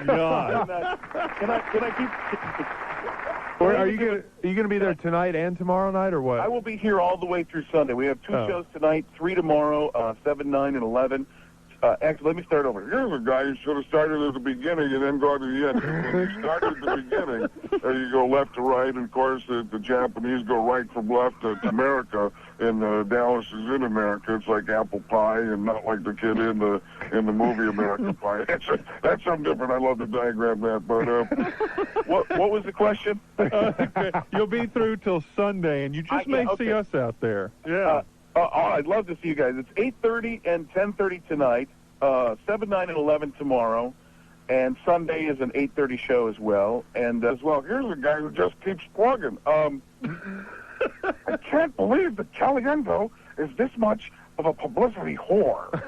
God. Can I keep... Or are you gonna be there tonight and tomorrow night, or what? I will be here all the way through Sunday. We have 2 shows tonight, 3 tomorrow, 7, 9, and 11. Actually, let me start over. Here's a guy who should have started at the beginning and then gone to the end. When you start at the beginning, you go left to right, and of course the Japanese go right from left to America, and Dallas is in America. It's like apple pie, and not like the kid in the movie American Pie. That's something different. I love to diagram that. But what was the question? You'll be through till Sunday, and you just may see us out there. Yeah. I'd love to see you guys. It's 8:30 and 10:30 tonight, 7, 9, and 11 tomorrow, and Sunday is an 8:30 show as well. And as well, here's a guy who just keeps plugging. I can't believe that Caliendo is this much of a publicity whore.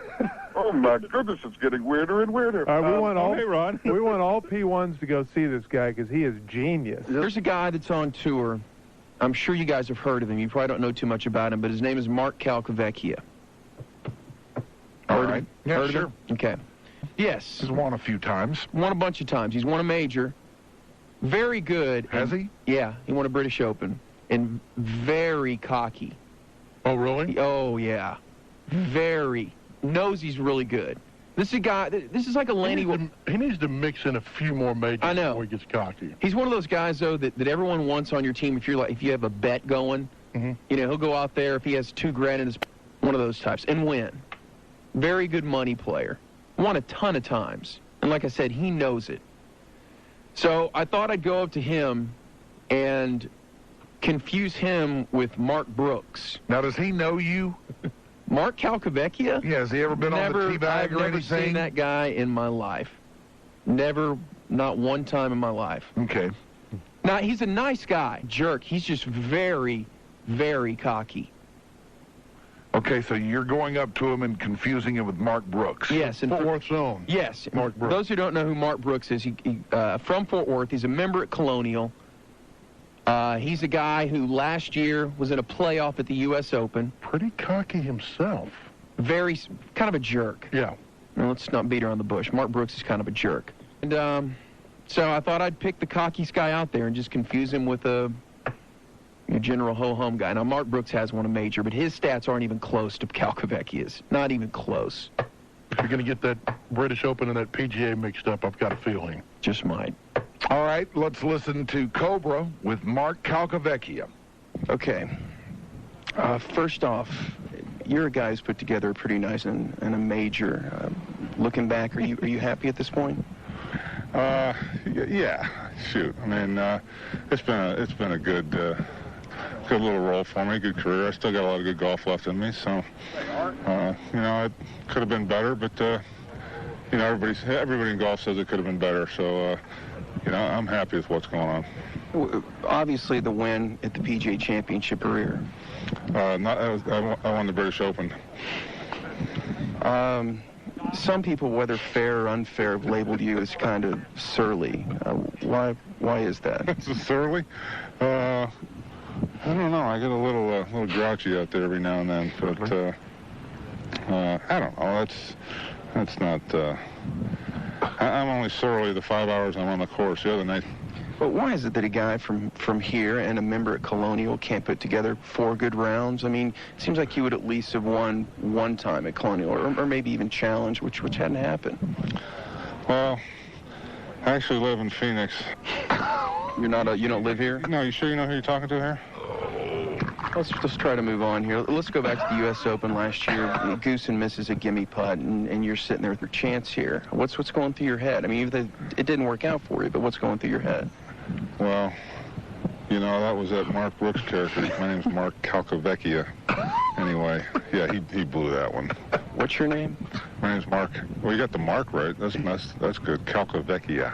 Oh my goodness, it's getting weirder and weirder. We want all Ron. We want all P1s to go see this guy because he is genius. There's a guy that's on tour. I'm sure you guys have heard of him. You probably don't know too much about him, but his name is Mark Calcavecchia. All right. Yeah, Heard of sure. him? Okay. Yes. He's won a few times. Won a bunch of times. He's won a major. Very good. Has he? Yeah. He won a British Open. And very cocky. Oh, really? Oh, yeah. Very. Knows he's really good. This is a guy, this is like a Lanny. He needs to mix in a few more majors I know. before he gets cocky. He's one of those guys, though, that everyone wants on your team if you have a bet going. Mm-hmm. You know, he'll go out there if he has $2,000 in his, one of those types, and win. Very good money player. Won a ton of times. And like I said, he knows it. So I thought I'd go up to him and confuse him with Mark Brooks. Now, does he know you? Mark Calcavecchia? Yeah, has he ever been on the teabag or anything? I've never seen that guy in my life. Never, not one time in my life. Okay. Now, he's a nice guy, jerk. He's just very, very cocky. Okay, so you're going up to him and confusing him with Mark Brooks. Yes. Fort Worth zone. Yes. Mark Brooks. Those who don't know who Mark Brooks is, he from Fort Worth. He's a member at Colonial. He's a guy who last year was in a playoff at the U.S. Open. Pretty cocky himself. Very, kind of a jerk. Yeah. Now, let's not beat around the bush. Mark Brooks is kind of a jerk. And so I thought I'd pick the cockiest guy out there and just confuse him with a general ho-hum guy. Now, Mark Brooks has won a major, but his stats aren't even close to Calcavecchia's. Not even close. You're going to get that British Open and that PGA mixed up, I've got a feeling. Just might. All right, let's listen to Cobra with Mark Calcavecchia. Okay. First off, you're a guy who's put together pretty nice and a major. Looking back, are you happy at this point? Yeah. Shoot. I mean, it's been a good little roll for me. Good career. I still got a lot of good golf left in me. So, you know, it could have been better, but you know, everybody in golf says it could have been better. So, you know, I'm happy with what's going on. Obviously, the win at the PGA Championship career. I won the British Open. Some people, whether fair or unfair, have labeled you as kind of surly. Why is that? It's surly? I don't know. I get a little grouchy out there every now and then, but I don't know. That's not. I'm only surly the 5 hours I'm on the course. The other night. But why is it that a guy from here and a member at Colonial can't put together 4 good rounds? I mean, it seems like you would at least have won one time at Colonial, or maybe even challenged, which hadn't happened. Well, I actually live in Phoenix. You don't live here? No, you sure you know who you're talking to here? Let's just try to move on here. Let's go back to the U.S. Open last year. Goosen misses a gimme putt, and you're sitting there with your chance here. What's going through your head? I mean, it didn't work out for you, but what's going through your head? Well, you know, that was that Mark Brooks character. My name's Mark Calcavecchia. Anyway, yeah, he blew that one. What's your name? My name's Mark. Well, you got the Mark right. That's good. Calcavecchia.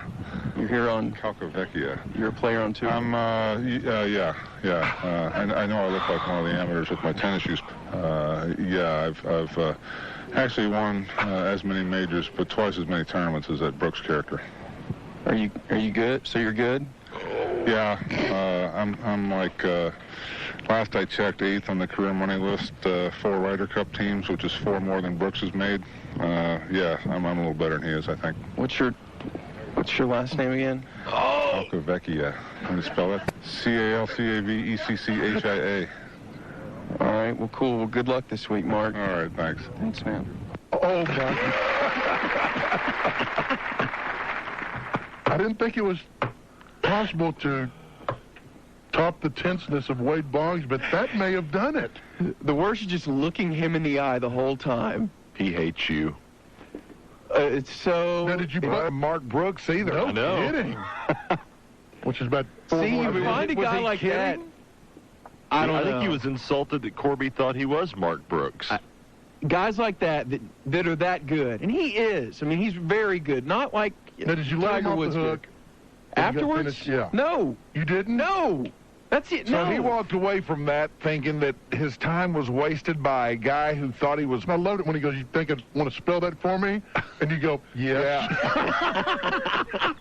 You're here on Calcavecchia. You're a player on tour? I'm, yeah. I know I look like one of the amateurs with my tennis shoes. Yeah, I've actually won as many majors, but twice as many tournaments as that Brooks character. Are you good? So you're good? Yeah, I'm like, last I checked, 8th on the career money list, 4 Ryder Cup teams, which is 4 more than Brooks has made. Yeah, I'm a little better than he is, I think. What's your last name again? Calcavecchia. Can you spell it? Calcavecchia. All right, well, cool. Well, good luck this week, Mark. All right, thanks. Thanks, man. Oh, my. I didn't think it was possible to top the tenseness of Wade Boggs, but that may have done it. The worst is just looking him in the eye the whole time. He hates you. It's so... Now, did you Mark Brooks either? No I know. kidding. Which is about 4 See, more you find a guy like that... I think he was insulted that Corby thought he was Mark Brooks. Guys like that are that good, and he is. I mean, he's very good. Not like Now, did you let him Tiger off Woods the good. hook? Afterwards? Yeah. No. You didn't? No. That's it. So No. he walked away from that thinking that his time was wasted by a guy who thought he was... I loved it when he goes, "You think I want to spell that for me?" And you go, "Yes."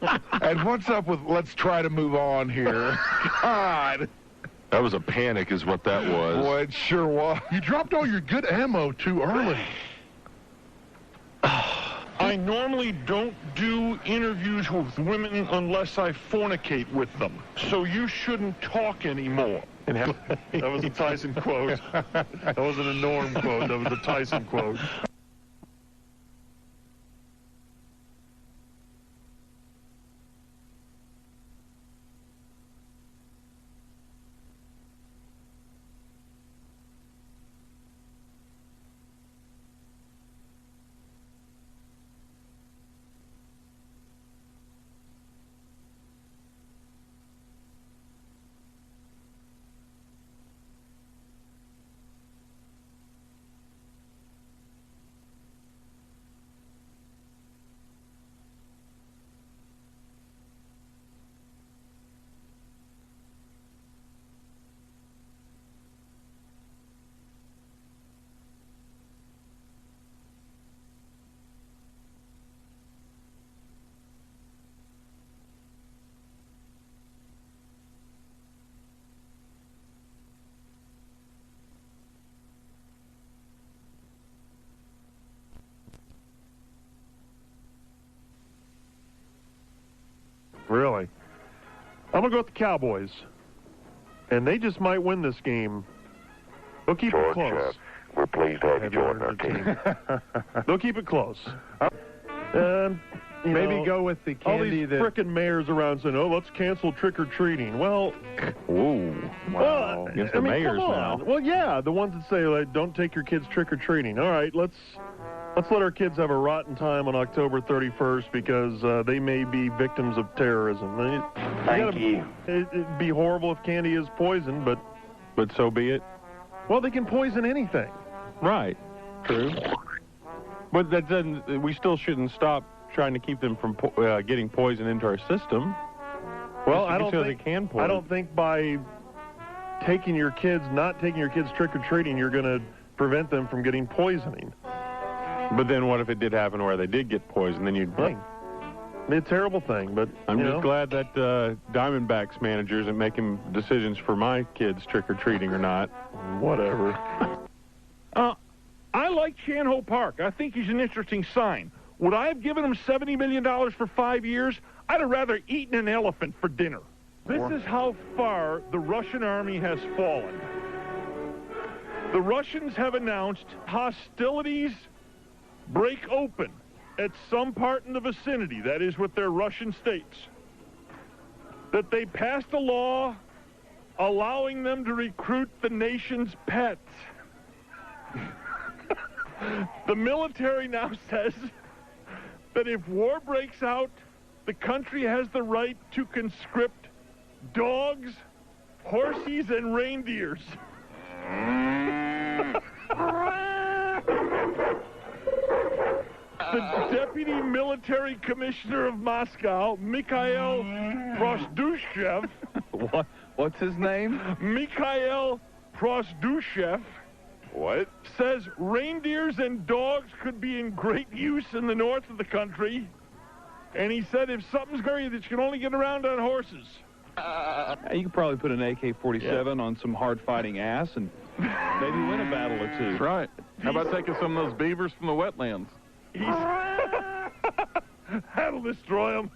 Yeah. And what's up with let's try to move on here? God. That was a panic is what that was. Boy, it sure was. You dropped all your good ammo too early. I normally don't do interviews with women unless I fornicate with them. So you shouldn't talk anymore. That was a Tyson quote. That wasn't a Norm quote. That was a Tyson quote. Really? I'm going to go with the Cowboys. And they just might win this game. They'll keep it close. We're pleased to have you join our team. They'll keep it close. Maybe go with the all candy these frickin' mayors around saying, "Oh, let's cancel trick-or-treating." Well, Ooh, wow. Against the mayors come now. on. Well, yeah, the ones that say, like, don't take your kids trick-or-treating. All right, let's let our kids have a rotten time on October 31st because they may be victims of terrorism. Thank you. It'd be horrible if candy is poison, but so be it. Well, they can poison anything. Right. True. But that doesn't. We still shouldn't stop trying to keep them from getting poison into our system. Well, I don't think by not taking your kids trick-or-treating, you're going to prevent them from getting poisoning. But then what if it did happen where they did get poisoned? Then you'd... It'd be a terrible thing, but... I'm just glad that Diamondbacks managers are making decisions for my kids trick-or-treating or not. Whatever. I like Chan-Ho Park. I think he's an interesting sign. Would I have given him $70 million for 5 years? I'd have rather eaten an elephant for dinner. This is how far the Russian army has fallen. The Russians have announced hostilities break open at some part in the vicinity, that is with their Russian states, that they passed a law allowing them to recruit the nation's pets. The military now says that if war breaks out, the country has the right to conscript dogs, horses, and reindeers. The deputy military commissioner of Moscow, Mikhail Prosdushev. What's his name? Mikhail Prosdushev. What? Says reindeers and dogs could be in great use in the north of the country. And he said if something's going that you can only get around on horses. You could probably put an AK-47 on some hard-fighting ass and maybe win a battle or two. That's right. How about taking some of those beavers from the wetlands? That'll destroy them.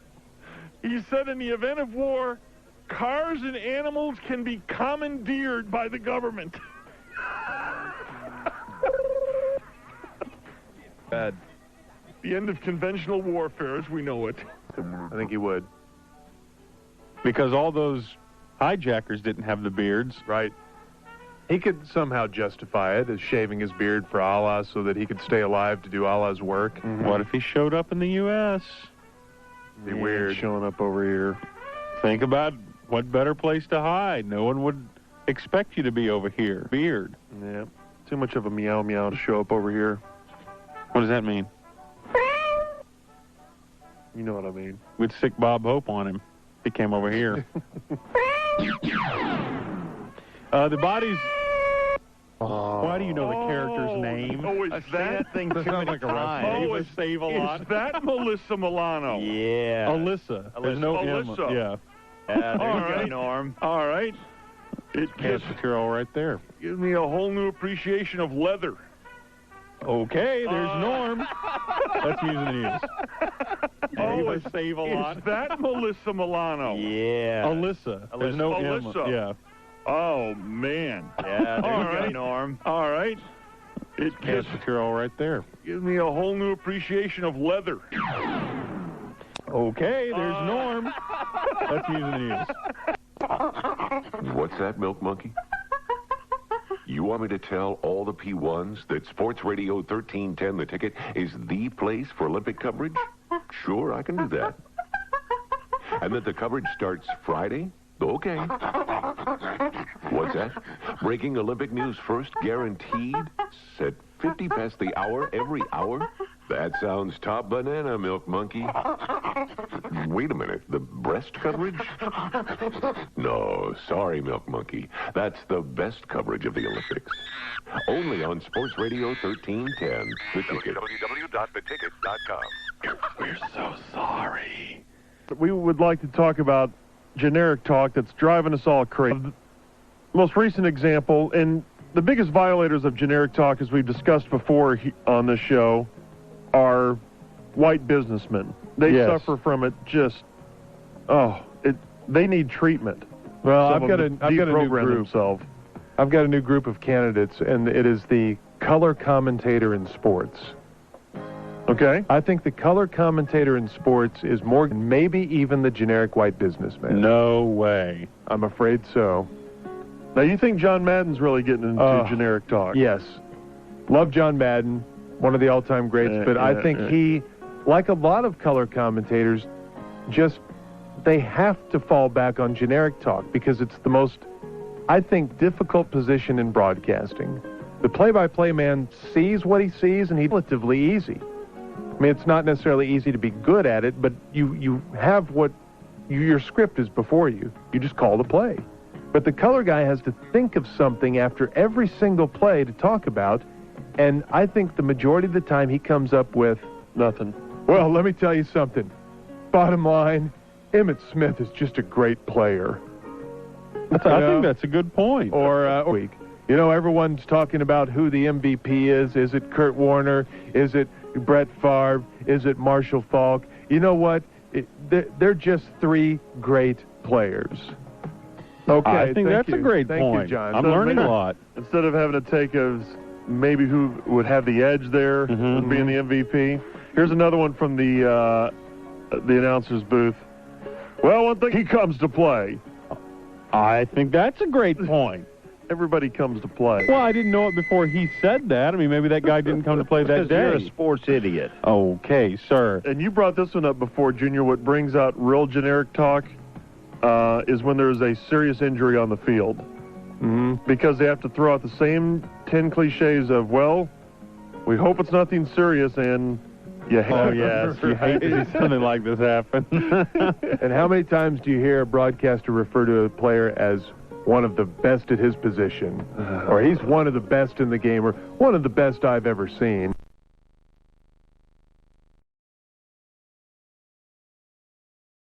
He said in the event of war, cars and animals can be commandeered by the government. Bad. The end of conventional warfare as we know it. I think he would. Because all those hijackers didn't have the beards. Right. He could somehow justify it as shaving his beard for Allah so that he could stay alive to do Allah's work. Mm-hmm. What if he showed up in the U.S.? Be weird. Showing up over here. Think about what better place to hide. No one would expect you to be over here. Beard. Yeah. Too much of a meow meow to show up over here. What does that mean? You know what I mean. We'd stick Bob Hope on him. He came over here. The bodies. Why do you know the character's name? Oh, is that thing That sounds like a wrestler. Oh, Is Save a Lot? Is that Melissa Milano? Yeah. Alyssa. There's no M. Alyssa. Yeah. Yeah, there All you go, right. Norm. All right. It Cast material right there. gives me a whole new appreciation of leather. Okay, there's Norm. That's using the news. Oh, Is Save a Lot? Is that Melissa Milano? Yeah. Alyssa. There's no M. Alyssa. Yeah. Oh, man. Yeah, there All you go, right. Norm. All right. It Cast material right there. gives me a whole new appreciation of leather. Okay, there's Norm. That's using the news. What's that, Milk Monkey? You want me to tell all the P1s that Sports Radio 1310 The Ticket is the place for Olympic coverage? Sure, I can do that. And that the coverage starts Friday? Okay. What's that? Breaking Olympic news first guaranteed? Set 50 past the hour every hour? That sounds top banana, Milk Monkey. Wait a minute, the breast coverage? No, sorry, Milk Monkey. That's the best coverage of the Olympics. Only on Sports Radio 1310, The Ticket. www.theticket.com. We're so sorry. We would like to talk about generic talk that's driving us all crazy. Most recent example, and the biggest violators of generic talk, as we've discussed before on this show, are white businessmen. They suffer from it just, they need treatment. Well, I've got a new group. Themselves. I've got a new group of candidates, and it is the color commentator in sports. Okay. I think the color commentator in sports is more, maybe even the generic white businessman. No way. I'm afraid so. Now, you think John Madden's really getting into generic talk? Yes. Love John Madden, one of the all-time greats, but I think he, like a lot of color commentators, they have to fall back on generic talk because it's the most, I think, difficult position in broadcasting. The play-by-play man sees what he sees, and he's relatively easy. I mean, it's not necessarily easy to be good at it, but you have your script is before you. You just call the play. But the color guy has to think of something after every single play to talk about, and I think the majority of the time he comes up with nothing. Well, let me tell you something. Bottom line, Emmitt Smith is just a great player. I think that's a good point. Or everyone's talking about who the MVP is. Is it Kurt Warner? Is it Brett Favre? Is it Marshall Faulk? You know what? They're just three great players. Okay, I think that's a great point. point. Thank you, John. I'm learning a lot. Instead of having to take as maybe who would have the edge there as being the MVP, here's another one from the announcer's booth. Well, one thing, he comes to play. I think that's a great point. Everybody comes to play. Well, I didn't know it before he said that. I mean, maybe that guy didn't come to play that day. You're a sports idiot. Okay, sir. And you brought this one up before, Junior. What brings out real generic talk is when there's a serious injury on the field. Mm-hmm. Because they have to throw out the same 10 cliches of, well, we hope it's nothing serious, and you hate you hate to see something like this happen. And how many times do you hear a broadcaster refer to a player as one of the best at his position, or he's one of the best in the game, or one of the best I've ever seen?